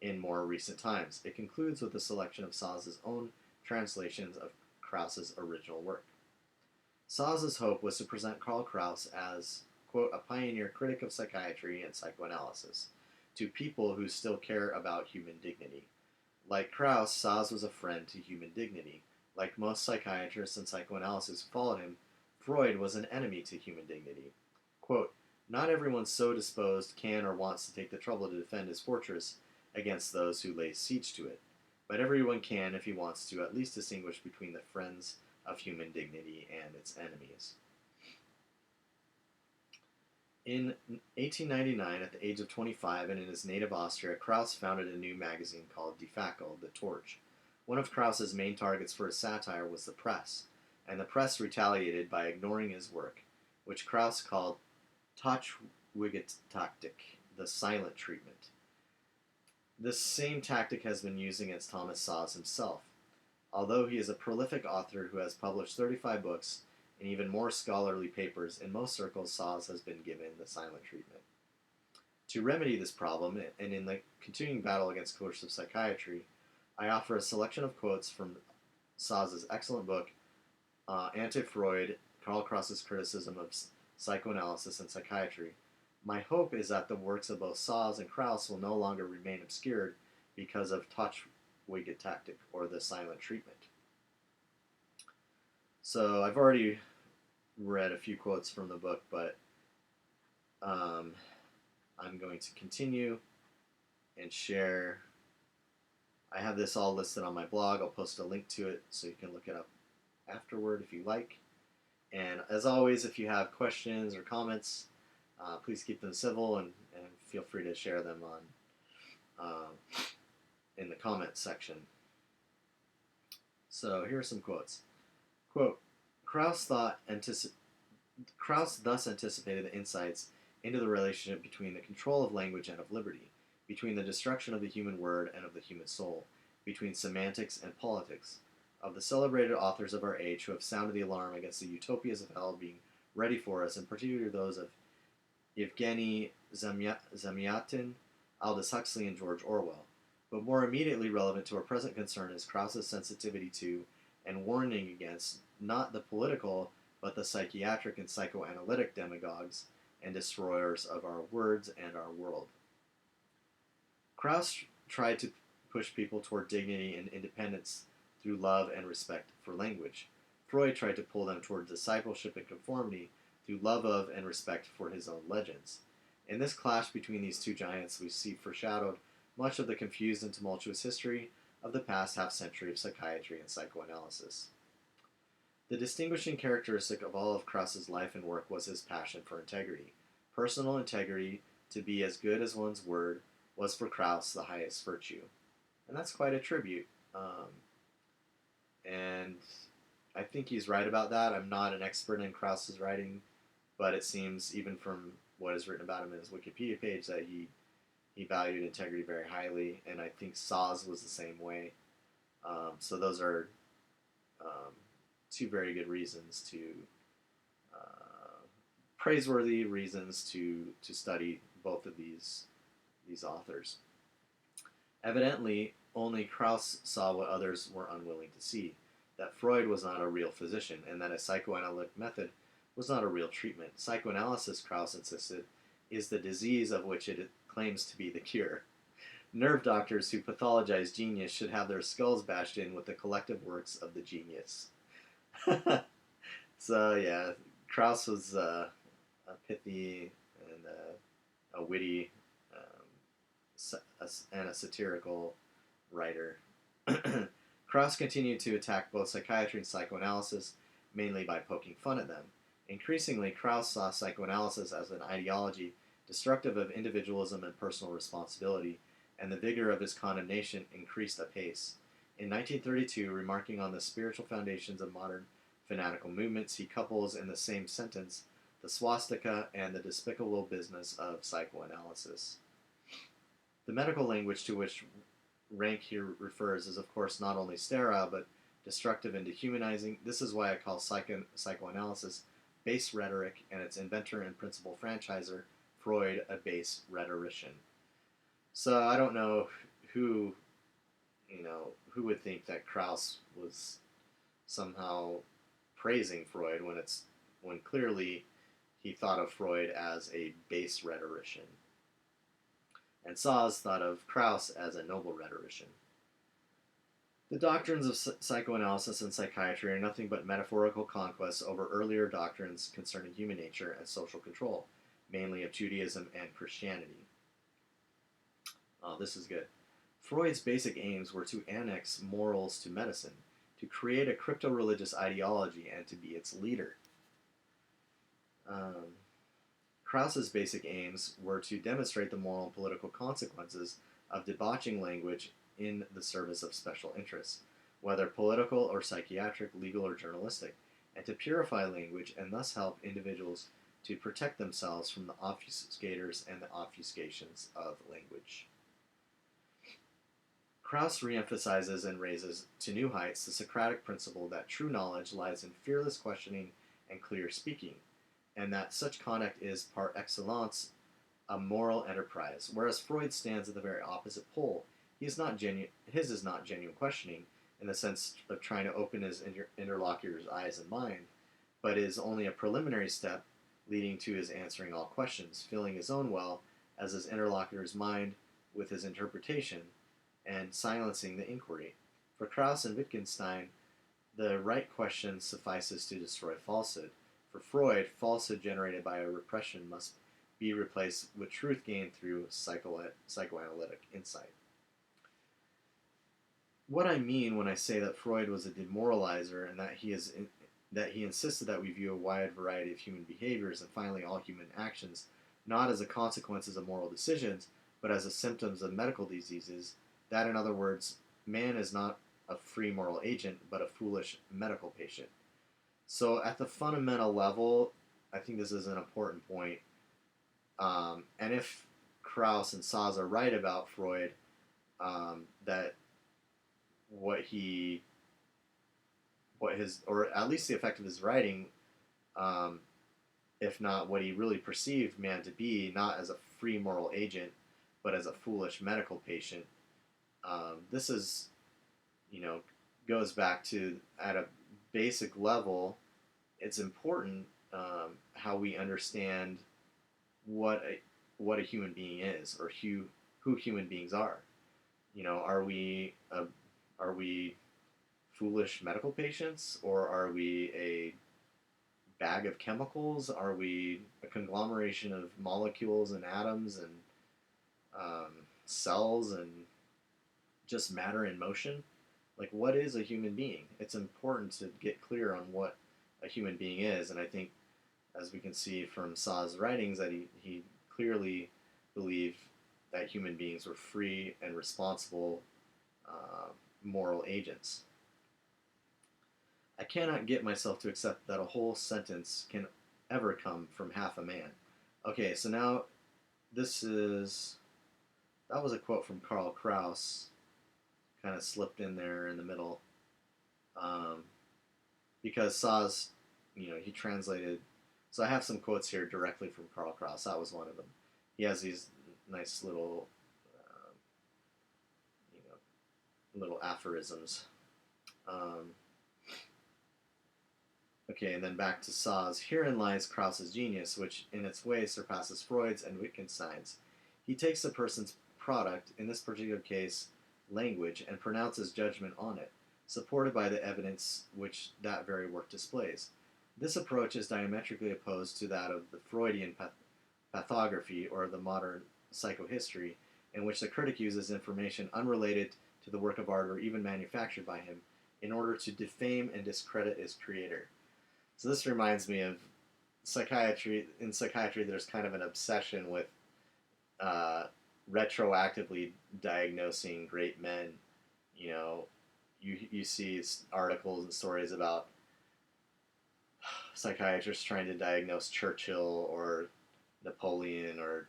in more recent times. It concludes with a selection of Sasz's own translations of Kraus's original work. Sasz's hope was to present Karl Kraus as, quote, a pioneer critic of psychiatry and psychoanalysis to people who still care about human dignity. Like Kraus, Szasz was a friend to human dignity. Like most psychiatrists and psychoanalysts who followed him, Freud was an enemy to human dignity. Quote, not everyone so disposed can or wants to take the trouble to defend his fortress against those who lay siege to it, but everyone can, if he wants to, at least distinguish between the friends of human dignity and its enemies. In 1899, at the age of 25 and in his native Austria, Kraus founded a new magazine called Die Fackel, The Torch. One of Kraus's main targets for his satire was the press, and the press retaliated by ignoring his work, which Kraus called Totschweigetaktik, the silent treatment. This same tactic has been used against Thomas Szasz himself. Although he is a prolific author who has published 35 books and even more scholarly papers, in most circles Szasz has been given the silent treatment. To remedy this problem, and in the continuing battle against coercive psychiatry, I offer a selection of quotes from Szasz's excellent book, Anti-Freud, Karl Kraus's Criticism of Psychoanalysis and Psychiatry. My hope is that the works of both Szasz and Kraus will no longer remain obscured because of Touch-Wicked tactic or the silent treatment. So I've already read a few quotes from the book, but I'm going to continue and share. I have this all listed on my blog. I'll post a link to it so you can look it up afterward if you like. And as always, if you have questions or comments, please keep them civil and feel free to share them on in the comments section. So here are some quotes. Quote, Kraus thus anticipated the insights into the relationship between the control of language and of liberty, between the destruction of the human word and of the human soul, between semantics and politics, of the celebrated authors of our age who have sounded the alarm against the utopias of hell being ready for us, in particular those of Evgeny Zamyatin, Aldous Huxley, and George Orwell. But more immediately relevant to our present concern is Kraus's sensitivity to and warning against not the political, but the psychiatric and psychoanalytic demagogues and destroyers of our words and our world. Kraus tried to push people toward dignity and independence through love and respect for language. Freud tried to pull them toward discipleship and conformity through love of and respect for his own legends. In this clash between these two giants, we see foreshadowed much of the confused and tumultuous history of the past half-century of psychiatry and psychoanalysis. The distinguishing characteristic of all of Kraus's life and work was his passion for integrity. Personal integrity, to be as good as one's word, was for Kraus the highest virtue. And that's quite a tribute. And I think he's right about that. I'm not an expert in Kraus's writing, but it seems, even from what is written about him in his Wikipedia page, that he valued integrity very highly, and I think Szasz was the same way. So those are two very good reasons to, praiseworthy reasons to study both of these authors. Evidently, only Kraus saw what others were unwilling to see, that Freud was not a real physician, and that a psychoanalytic method was not a real treatment. Psychoanalysis, Kraus insisted, is the disease of which it claims to be the cure. Nerve doctors who pathologize genius should have their skulls bashed in with the collective works of the genius. So, yeah, Kraus was a pithy and a witty and a satirical writer. Kraus continued to attack both psychiatry and psychoanalysis, mainly by poking fun at them. Increasingly, Kraus saw psychoanalysis as an ideology destructive of individualism and personal responsibility, and the vigor of his condemnation increased apace. In 1932, remarking on the spiritual foundations of modern fanatical movements, he couples in the same sentence the swastika and the despicable business of psychoanalysis. The medical language to which Rank here refers is, of course, not only sterile, but destructive and dehumanizing. This is why I call psychoanalysis base rhetoric, and its inventor and principal franchiser, Freud, a base rhetorician. So I don't know who would think that Kraus was somehow praising Freud when clearly he thought of Freud as a base rhetorician. And Szasz thought of Kraus as a noble rhetorician. The doctrines of psychoanalysis and psychiatry are nothing but metaphorical conquests over earlier doctrines concerning human nature and social control, mainly of Judaism and Christianity. Oh, this is good. Freud's basic aims were to annex morals to medicine, to create a crypto-religious ideology, and to be its leader. Kraus's basic aims were to demonstrate the moral and political consequences of debauching language in the service of special interests, whether political or psychiatric, legal or journalistic, and to purify language and thus help individuals to protect themselves from the obfuscators and the obfuscations of language. Kraus reemphasizes and raises to new heights the Socratic principle that true knowledge lies in fearless questioning and clear speaking, and that such conduct is par excellence a moral enterprise, whereas Freud stands at the very opposite pole. he's not genuine. His is not genuine questioning in the sense of trying to open his interlocutor's eyes and mind, but is only a preliminary step leading to his answering all questions, filling his own well as his interlocutor's mind with his interpretation, and silencing the inquiry. For Kraus and Wittgenstein, the right question suffices to destroy falsehood. For Freud, falsehood generated by a repression must be replaced with truth gained through psychoanalytic insight. What I mean when I say that Freud was a demoralizer and that he insisted that we view a wide variety of human behaviors and finally all human actions not as a consequences of moral decisions, but as a symptoms of medical diseases, that in other words, man is not a free moral agent, but a foolish medical patient. So at the fundamental level, I think this is an important point. And if Kraus and Szasz are right about Freud, that what his, or at least the effect of his writing, if not what he really perceived man to be, not as a free moral agent, but as a foolish medical patient, this is, goes back to, at a basic level, it's important how we understand what a human being is, or who human beings are. Are we foolish medical patients, or are we a bag of chemicals? Are we a conglomeration of molecules and atoms and cells and just matter in motion? Like, what is a human being? It's important to get clear on what a human being is, and I think, as we can see from Szasz's writings, that he clearly believed that human beings were free and responsible moral agents. I cannot get myself to accept that a whole sentence can ever come from half a man. Okay, so now that was a quote from Karl Kraus, kind of slipped in there in the middle, because Szasz, he translated. So I have some quotes here directly from Karl Kraus. That was one of them. He has these nice little, little aphorisms. Okay, and then back to Szasz. Herein lies Kraus's genius, which in its way surpasses Freud's and Wittgenstein's. He takes a person's product, in this particular case, language, and pronounces judgment on it, supported by the evidence which that very work displays. This approach is diametrically opposed to that of the Freudian pathography, or the modern psychohistory, in which the critic uses information unrelated to the work of art or even manufactured by him in order to defame and discredit his creator. So this reminds me of psychiatry. In psychiatry, there's kind of an obsession with retroactively diagnosing great men. You see articles and stories about psychiatrists trying to diagnose Churchill or Napoleon or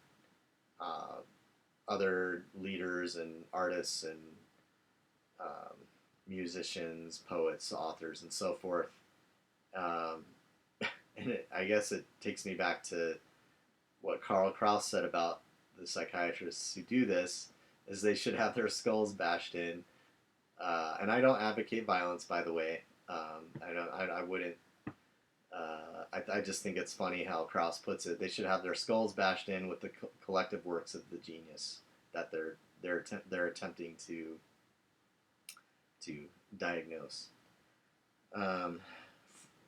other leaders and artists and musicians, poets, authors, and so forth. And I guess it takes me back to what Karl Kraus said about the psychiatrists who do this, is they should have their skulls bashed in. And I don't advocate violence, by the way. I wouldn't. I just think it's funny how Kraus puts it. They should have their skulls bashed in with the collective works of the genius that they're attempting to diagnose.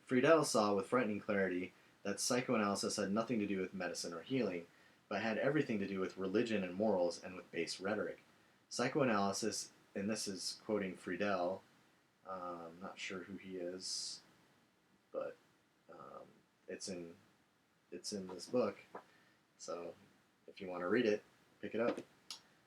Friedel saw with frightening clarity that psychoanalysis had nothing to do with medicine or healing, but had everything to do with religion and morals and with base rhetoric. Psychoanalysis, and this is quoting Friedel, I'm not sure who he is, but it's in this book, so if you want to read it, pick it up.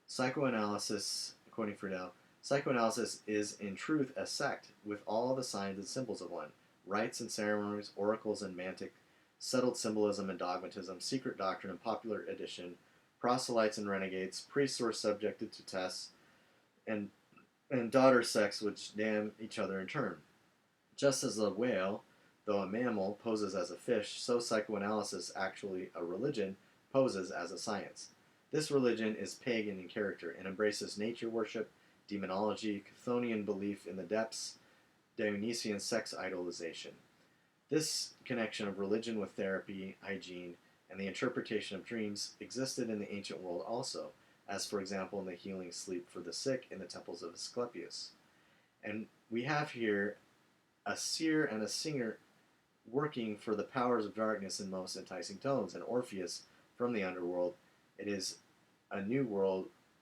Psychoanalysis, quoting Friedel, psychoanalysis is in truth a sect with all the signs and symbols of one: rites and ceremonies, oracles and mantic, settled symbolism and dogmatism, secret doctrine and popular edition, proselytes and renegades, priests who are subjected to tests, and daughter sects which damn each other in turn. Just as the whale, though a mammal, poses as a fish, so psychoanalysis, actually a religion, poses as a science. This religion is pagan in character and embraces nature worship, demonology, Chthonian belief in the depths, Dionysian sex idolization. This connection of religion with therapy, hygiene, and the interpretation of dreams existed in the ancient world also, as for example in the healing sleep for the sick in the temples of Asclepius. And we have here a seer and a singer working for the powers of darkness in most enticing tones, and Orpheus from the underworld. It is a new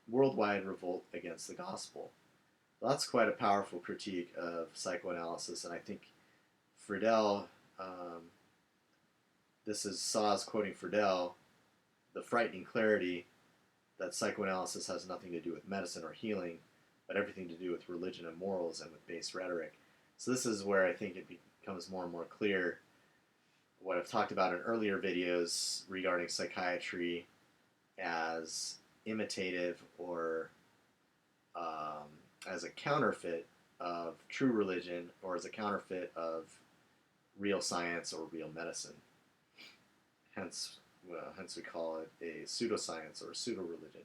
worldwide revolt against the gospel. Well, that's quite a powerful critique of psychoanalysis, and I think Friedel, this is Szasz quoting Friedel, the frightening clarity that psychoanalysis has nothing to do with medicine or healing, but everything to do with religion and morals and with base rhetoric. So this is where I think it becomes more and more clear what I've talked about in earlier videos regarding psychiatry as imitative or as a counterfeit of true religion or as a counterfeit of real science or real medicine. Hence we call it a pseudoscience or a pseudo-religion.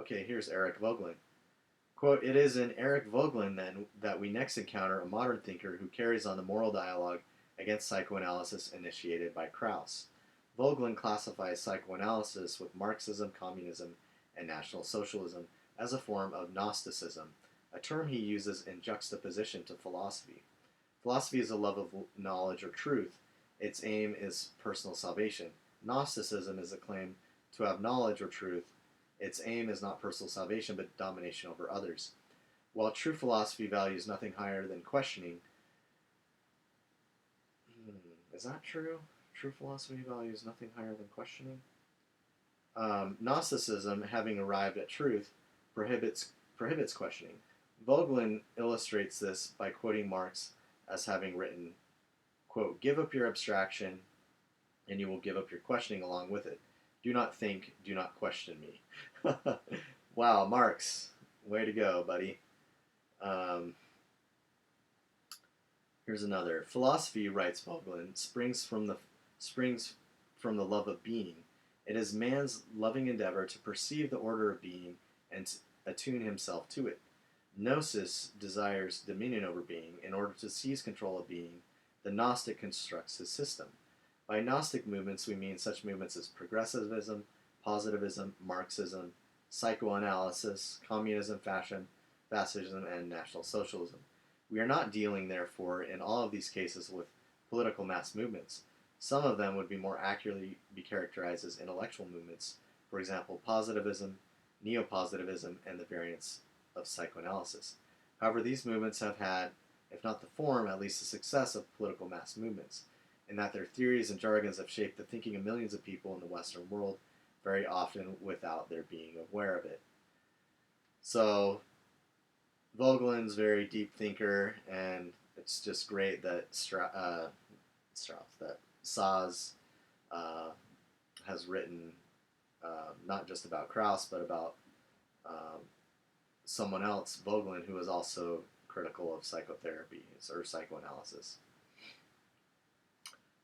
Okay, here's Eric Voegelin. Quote, "It is in Eric Voegelin, then, that we next encounter a modern thinker who carries on the moral dialogue against psychoanalysis initiated by Kraus. Voegelin classifies psychoanalysis with Marxism, communism, and National Socialism as a form of Gnosticism, a term he uses in juxtaposition to philosophy. Philosophy is a love of knowledge or truth. Its aim is personal salvation. Gnosticism is a claim to have knowledge or truth. Its aim is not personal salvation, but domination over others. While true philosophy values nothing higher than questioning..." Is that true? True philosophy values nothing higher than questioning? Gnosticism, having arrived at truth, prohibits questioning. Voegelin illustrates this by quoting Marx as having written, quote, "Give up your abstraction, and you will give up your questioning along with it. Do not think, do not question me." Wow, Marx, way to go, buddy. Here's another. "Philosophy," writes Voegelin, springs from the love of being. It is man's loving endeavor to perceive the order of being and to attune himself to it. Gnosis desires dominion over being. In order to seize control of being, the Gnostic constructs his system. By Gnostic movements, we mean such movements as progressivism, positivism, Marxism, psychoanalysis, communism, fascism, and National Socialism. We are not dealing, therefore, in all of these cases with political mass movements. Some of them would be more accurately be characterized as intellectual movements, for example, positivism, neo-positivism, and the variants of psychoanalysis. However, these movements have had, if not the form, at least the success of political mass movements, in that their theories and jargons have shaped the thinking of millions of people in the Western world, very often without their being aware of it. So, Voegelin's a very deep thinker, and it's just great that that Szasz has written not just about Kraus, but about someone else, Voegelin, who is also critical of psychotherapy or psychoanalysis.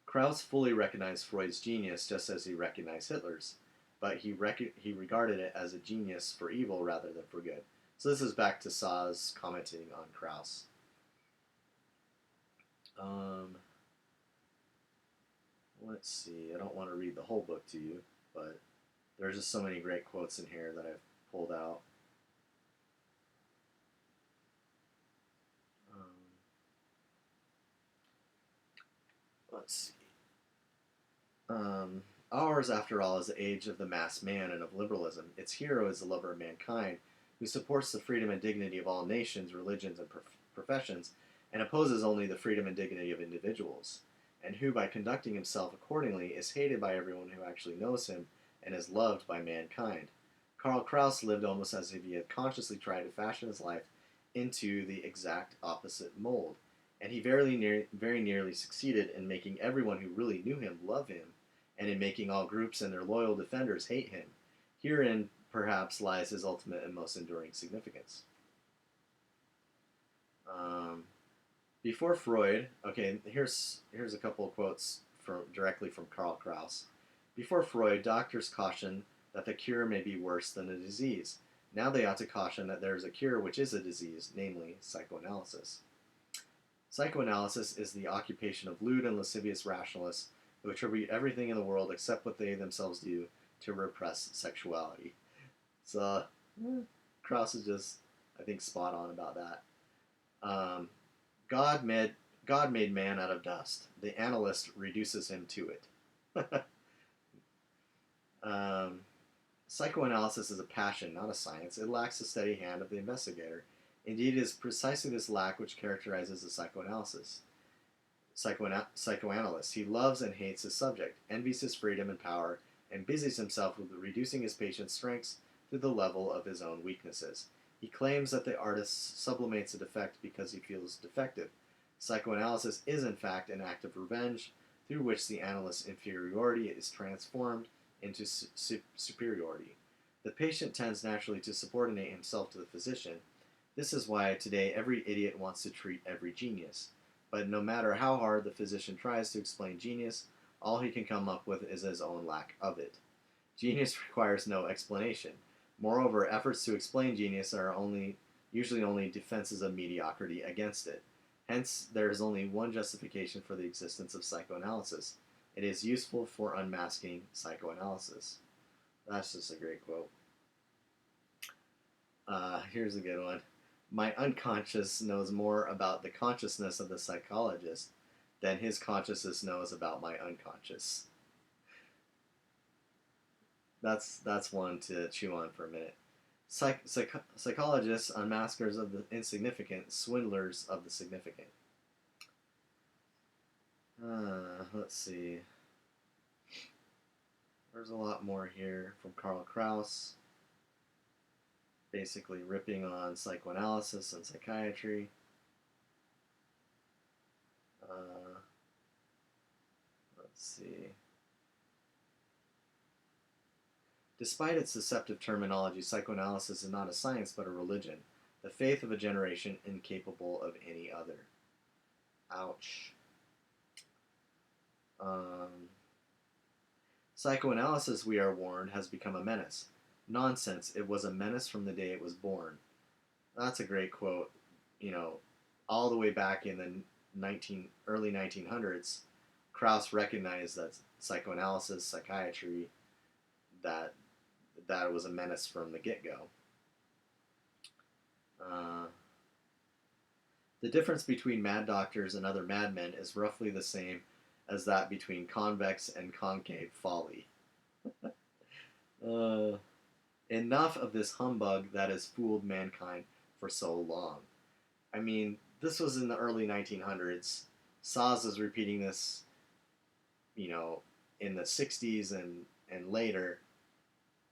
Kraus fully recognized Freud's genius just as he recognized Hitler's, but he regarded it as a genius for evil rather than for good. So this is back to Szasz commenting on Kraus. Let's see, I don't want to read the whole book to you, but there's just so many great quotes in here that I've pulled out. Let's see. Ours, after all, is the age of the masked man and of liberalism. Its hero is the lover of mankind, who supports the freedom and dignity of all nations, religions, and professions, and opposes only the freedom and dignity of individuals, and who, by conducting himself accordingly, is hated by everyone who actually knows him and is loved by mankind. Karl Kraus lived almost as if he had consciously tried to fashion his life into the exact opposite mold, and he very nearly succeeded in making everyone who really knew him love him, and in making all groups and their loyal defenders hate him. Herein, perhaps, lies his ultimate and most enduring significance. Before Freud, okay, here's a couple of quotes directly from Karl Kraus. Before Freud, doctors cautioned that the cure may be worse than the disease. Now they ought to caution that there is a cure which is a disease, namely psychoanalysis. Psychoanalysis is the occupation of lewd and lascivious rationalists who attribute everything in the world except what they themselves do to repress sexuality. So, Kraus is just, I think, spot on about that. God made man out of dust. The analyst reduces him to it. Psychoanalysis is a passion, not a science. It lacks the steady hand of the investigator. Indeed, it is precisely this lack which characterizes the psychoanalyst. He loves and hates his subject, envies his freedom and power, and busies himself with reducing his patient's strengths to the level of his own weaknesses. He claims that the artist sublimates a defect because he feels defective. Psychoanalysis is, in fact, an act of revenge through which the analyst's inferiority is transformed into superiority. The patient tends naturally to subordinate himself to the physician. This is why today every idiot wants to treat every genius. But no matter how hard the physician tries to explain genius, all he can come up with is his own lack of it. Genius requires no explanation. Moreover, efforts to explain genius are usually only defenses of mediocrity against it. Hence, there is only one justification for the existence of psychoanalysis. It is useful for unmasking psychoanalysis. That's just a great quote. Here's a good one. My unconscious knows more about the consciousness of the psychologist than his consciousness knows about my unconscious. That's one to chew on for a minute. Psychologists, unmaskers of the insignificant, swindlers of the significant. Let's see. There's a lot more here from Karl Kraus, basically ripping on psychoanalysis and psychiatry. Let's see. Despite its deceptive terminology, psychoanalysis is not a science but a religion, the faith of a generation incapable of any other. Ouch. Psychoanalysis, we are warned, has become a menace. Nonsense. It was a menace from the day it was born. That's a great quote. You know, all the way back in the early 1900s, Kraus recognized that psychoanalysis, psychiatry, that it was a menace from the get-go. The difference between mad doctors and other madmen is roughly the same as that between convex and concave folly. Enough of this humbug that has fooled mankind for so long. I mean, this was in the early 1900s. Szasz is repeating this, you know, in the 60s and later.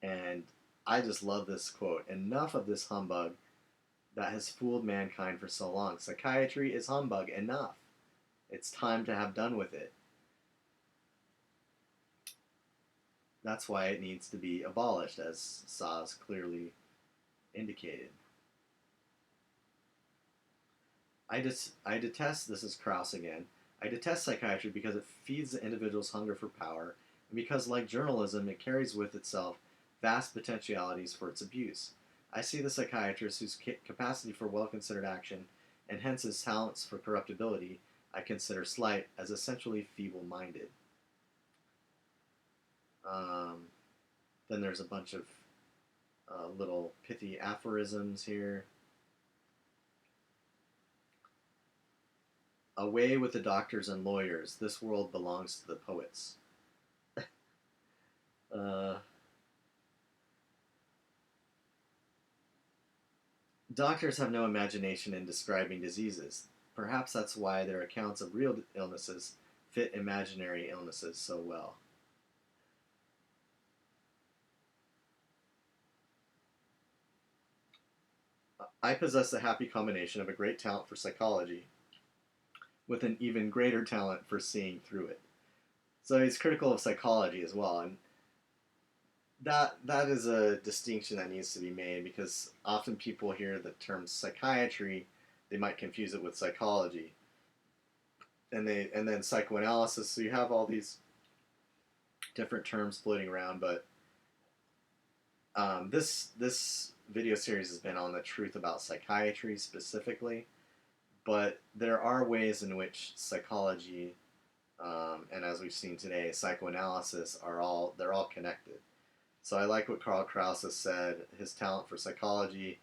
And I just love this quote. Enough of this humbug that has fooled mankind for so long. Psychiatry is humbug. Enough. It's time to have done with it. That's why it needs to be abolished, as Szasz clearly indicated. I detest, this is Kraus again, I detest psychiatry because it feeds the individual's hunger for power, and because, like journalism, it carries with itself vast potentialities for its abuse. I see the psychiatrist whose capacity for well-considered action, and hence his talents for corruptibility, I consider slight, as essentially feeble-minded. Then there's a bunch of little pithy aphorisms here. Away with the doctors and lawyers. This world belongs to the poets. Doctors have no imagination in describing diseases. Perhaps that's why their accounts of real illnesses fit imaginary illnesses so well. I possess the happy combination of a great talent for psychology with an even greater talent for seeing through it. So he's critical of psychology as well, and that is a distinction that needs to be made, because often people hear the term psychiatry, they might confuse it with psychology, and then psychoanalysis. So you have all these different terms floating around, but this video series has been on the truth about psychiatry specifically, but there are ways in which psychology, and as we've seen today, psychoanalysis they're all connected. So I like what Karl Kraus has said, his talent for psychology,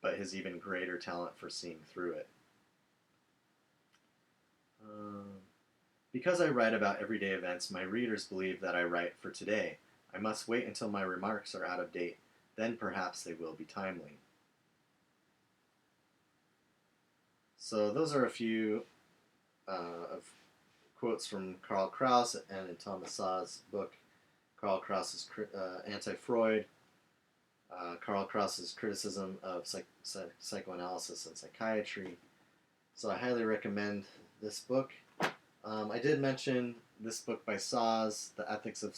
but his even greater talent for seeing through it. Because I write about everyday events, my readers believe that I write for today. I must wait until my remarks are out of date, then perhaps they will be timely. So those are a few of quotes from Karl Kraus and in Thomas Szasz' book, Karl Kraus's Anti-Freud, Karl Kraus's criticism of psychoanalysis and psychiatry. So I highly recommend this book. I did mention this book by Szasz, The Ethics of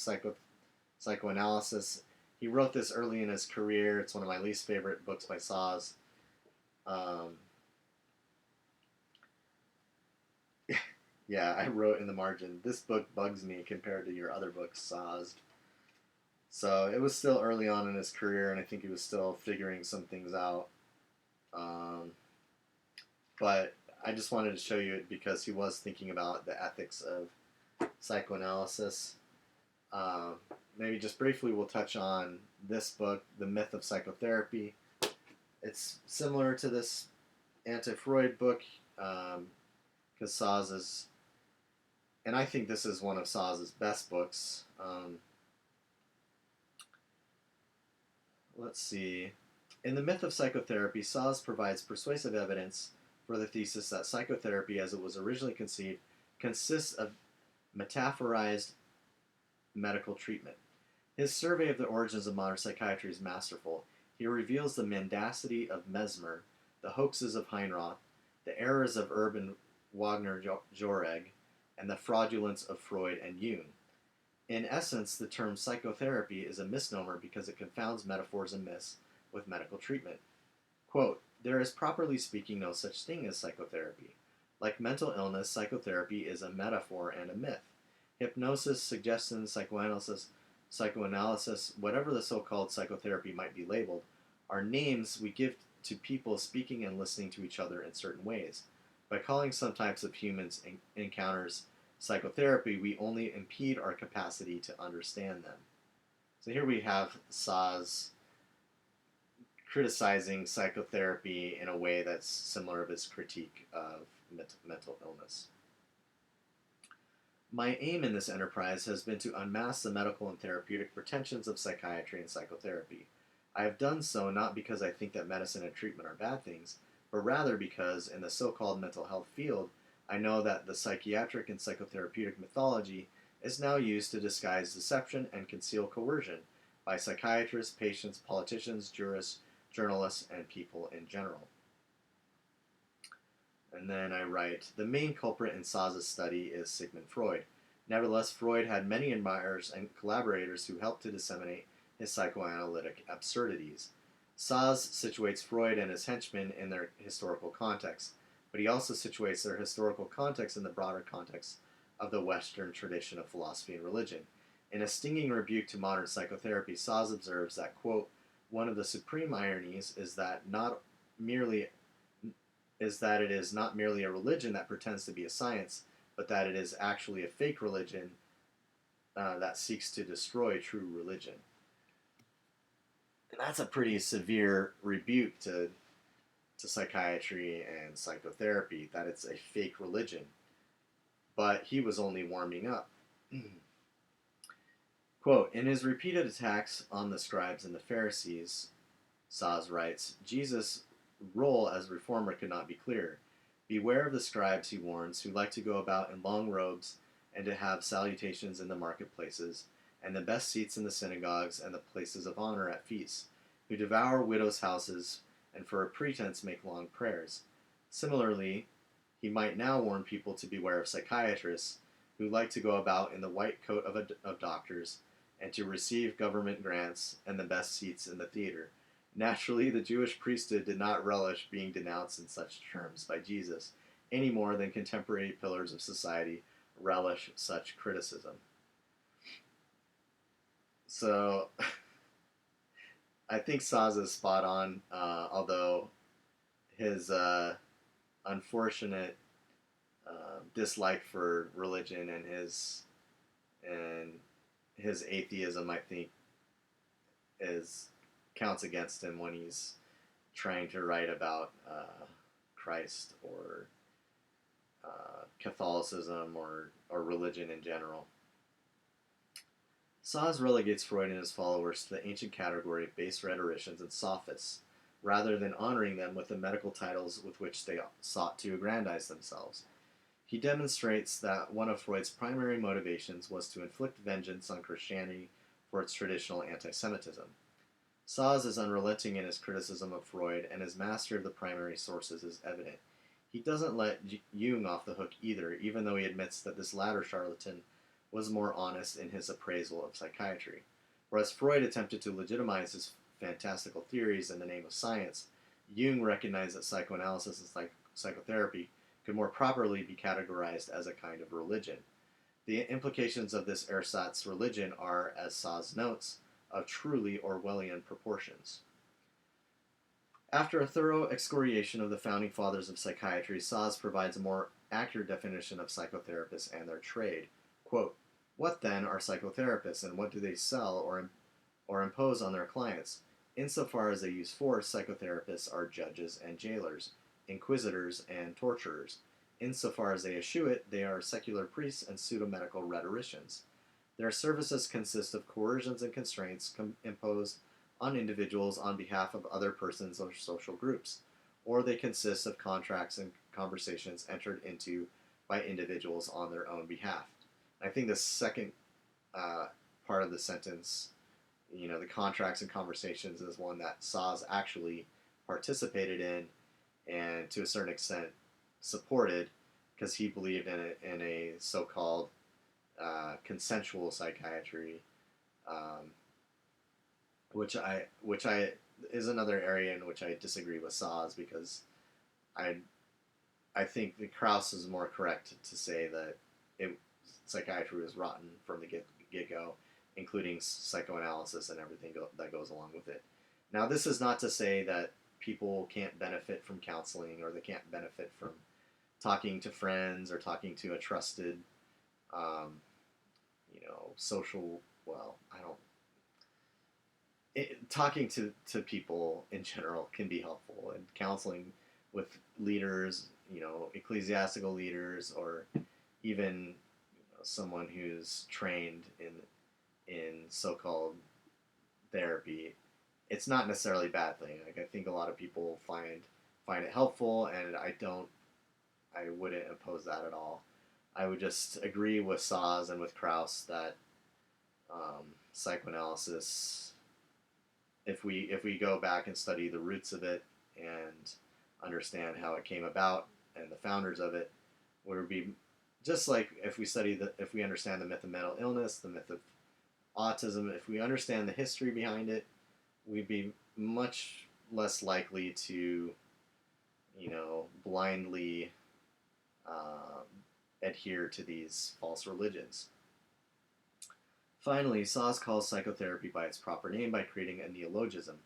Psychoanalysis. He wrote this early in his career. It's one of my least favorite books by Szasz. Yeah, I wrote in the margin, this book bugs me compared to your other books, Szasz. So it was still early on in his career, and I think he was still figuring some things out. But I just wanted to show you it because he was thinking about the ethics of psychoanalysis. Maybe just briefly we'll touch on this book, The Myth of Psychotherapy. It's similar to this Anti-Freud book, because Szasz is, and I think this is one of Szasz's best books. Let's see. In The Myth of Psychotherapy, Szasz provides persuasive evidence for the thesis that psychotherapy, as it was originally conceived, consists of metaphorized medical treatment. His survey of the origins of modern psychiatry is masterful. He reveals the mendacity of Mesmer, the hoaxes of Heinroth, the errors of Urban Wagner-Jauregg, and the fraudulence of Freud and Jung. In essence, the term psychotherapy is a misnomer because it confounds metaphors and myths with medical treatment. Quote, there is properly speaking no such thing as psychotherapy. Like mental illness, psychotherapy is a metaphor and a myth. Hypnosis, suggestion, psychoanalysis, whatever the so-called psychotherapy might be labeled, are names we give to people speaking and listening to each other in certain ways. By calling some types of humans encounters psychotherapy, we only impede our capacity to understand them. So here we have Szasz criticizing psychotherapy in a way that's similar to his critique of mental illness. My aim in this enterprise has been to unmask the medical and therapeutic pretensions of psychiatry and psychotherapy. I have done so not because I think that medicine and treatment are bad things, but rather because, in the so-called mental health field, I know that the psychiatric and psychotherapeutic mythology is now used to disguise deception and conceal coercion by psychiatrists, patients, politicians, jurists, journalists, and people in general. And then I write, the main culprit in Szasz's study is Sigmund Freud. Nevertheless, Freud had many admirers and collaborators who helped to disseminate his psychoanalytic absurdities. Szasz situates Freud and his henchmen in their historical context, but he also situates their historical context in the broader context of the Western tradition of philosophy and religion. In a stinging rebuke to modern psychotherapy, Szasz observes that, quote, one of the supreme ironies is that it is not merely a religion that pretends to be a science, but that it is actually a fake religion that seeks to destroy true religion. And that's a pretty severe rebuke to psychiatry and psychotherapy, that it's a fake religion. But he was only warming up. Quote, in his repeated attacks on the scribes and the Pharisees, Szasz writes, Jesus' role as reformer could not be clearer. Beware of the scribes, he warns, who like to go about in long robes and to have salutations in the marketplaces, and the best seats in the synagogues and the places of honor at feasts, who devour widows' houses and for a pretense make long prayers. Similarly, he might now warn people to beware of psychiatrists, who like to go about in the white coat of doctors and to receive government grants and the best seats in the theater. Naturally, the Jewish priesthood did not relish being denounced in such terms by Jesus, any more than contemporary pillars of society relish such criticism. So I think Szasz is spot on, although his unfortunate dislike for religion and his atheism, I think, is counts against him when he's trying to write about Christ or Catholicism or religion in general. Szasz relegates Freud and his followers to the ancient category of base rhetoricians and sophists, rather than honoring them with the medical titles with which they sought to aggrandize themselves. He demonstrates that one of Freud's primary motivations was to inflict vengeance on Christianity for its traditional anti-Semitism. Szasz is unrelenting in his criticism of Freud, and his mastery of the primary sources is evident. He doesn't let Jung off the hook either, even though he admits that this latter charlatan was more honest in his appraisal of psychiatry. Whereas Freud attempted to legitimize his fantastical theories in the name of science, Jung recognized that psychoanalysis and psychotherapy could more properly be categorized as a kind of religion. The implications of this ersatz religion are, as Szasz notes, of truly Orwellian proportions. After a thorough excoriation of the founding fathers of psychiatry, Szasz provides a more accurate definition of psychotherapists and their trade. Quote, "What then are psychotherapists, and what do they sell or impose on their clients? Insofar as they use force, psychotherapists are judges and jailers, inquisitors and torturers. Insofar as they eschew it, they are secular priests and pseudo-medical rhetoricians. Their services consist of coercions and constraints imposed on individuals on behalf of other persons or social groups, or they consist of contracts and conversations entered into by individuals on their own behalf." I think the second part of the sentence, the contracts and conversations, is one that Szasz actually participated in and to a certain extent supported, because he believed in a so-called consensual psychiatry, which I is another area in which I disagree with Szasz, because I think that Kraus is more correct to say that psychiatry was rotten from the get-go, including psychoanalysis and everything that goes along with it. Now, this is not to say that people can't benefit from counseling, or they can't benefit from talking to friends or talking to a trusted, social, talking to people in general can be helpful, and counseling with leaders, ecclesiastical leaders, or even someone who's trained in so-called therapy, it's not necessarily a bad thing. Like, I think a lot of people find it helpful, and I wouldn't oppose that at all. I would just agree with Szasz and with Kraus that psychoanalysis, if we go back and study the roots of it and understand how it came about and the founders of it, would be just like if we understand the myth of mental illness, the myth of autism, if we understand the history behind it, we'd be much less likely to, blindly adhere to these false religions. Finally, Szasz calls psychotherapy by its proper name by creating a neologism.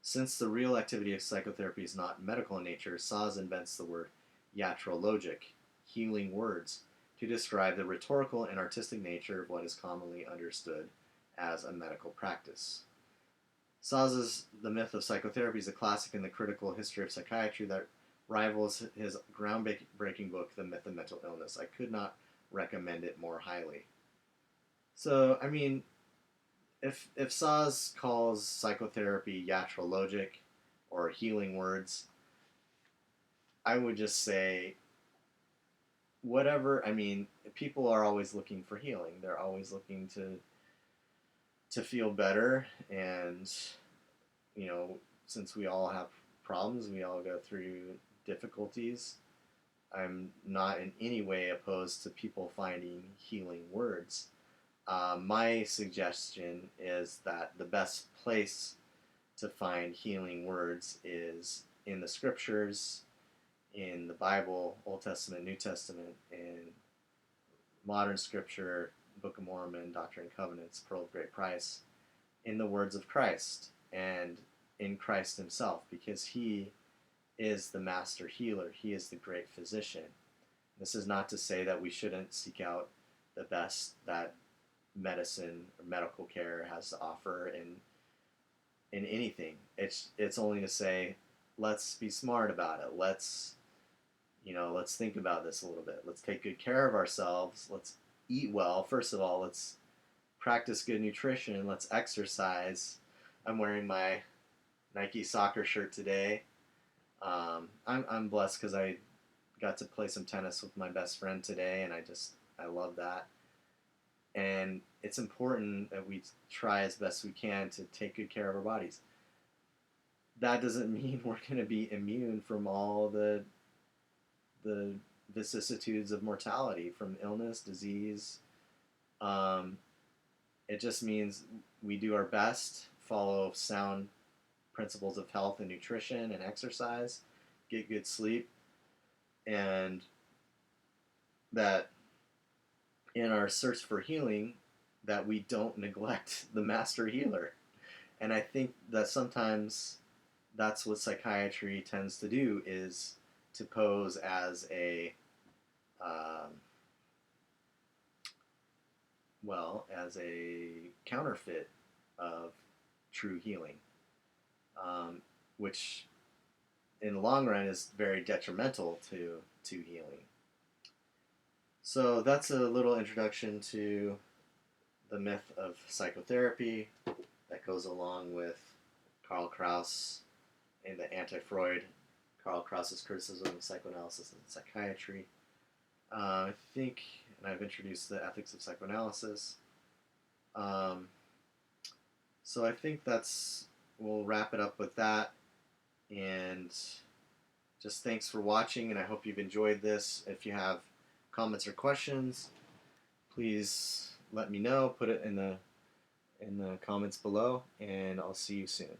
Since the real activity of psychotherapy is not medical in nature, Szasz invents the word iatrologic, healing words, to describe the rhetorical and artistic nature of what is commonly understood as a medical practice. Szasz's The Myth of Psychotherapy is a classic in the critical history of psychiatry that rivals his groundbreaking book, The Myth of Mental Illness. I could not recommend it more highly. So, if Szasz calls psychotherapy iatrologic, or healing words, I would just say, whatever. People are always looking for healing. They're always looking to feel better, and since we all have problems, we all go through difficulties. I'm not in any way opposed to people finding healing words. My suggestion is that the best place to find healing words is in the scriptures, in the Bible, Old Testament, New Testament, in modern scripture, Book of Mormon, Doctrine and Covenants, Pearl of Great Price. in the words of Christ and in Christ himself, because he is the master healer. He is the great physician. This is not to say that we shouldn't seek out the best that medicine or medical care has to offer in anything. It's only to say, let's be smart about it. Let's think about this a little bit. Let's take good care of ourselves. Let's eat well. First of all, let's practice good nutrition. Let's exercise. I'm wearing my Nike soccer shirt today. I'm blessed because I got to play some tennis with my best friend today, and I love that. And it's important that we try as best we can to take good care of our bodies. That doesn't mean we're going to be immune from all the vicissitudes of mortality, from illness, disease. It just means we do our best, follow sound principles of health and nutrition and exercise, get good sleep, and that in our search for healing, that we don't neglect the master healer. And I think that sometimes that's what psychiatry tends to do, is to pose as a as a counterfeit of true healing, which in the long run is very detrimental to healing. So that's a little introduction to the myth of psychotherapy that goes along with Karl Kraus and the Anti-Freud, Karl Kraus's criticism of psychoanalysis and psychiatry. I think, and I've introduced the ethics of psychoanalysis. So I think we'll wrap it up with that. And just thanks for watching, and I hope you've enjoyed this. If you have comments or questions, please let me know. Put it in the comments below, and I'll see you soon.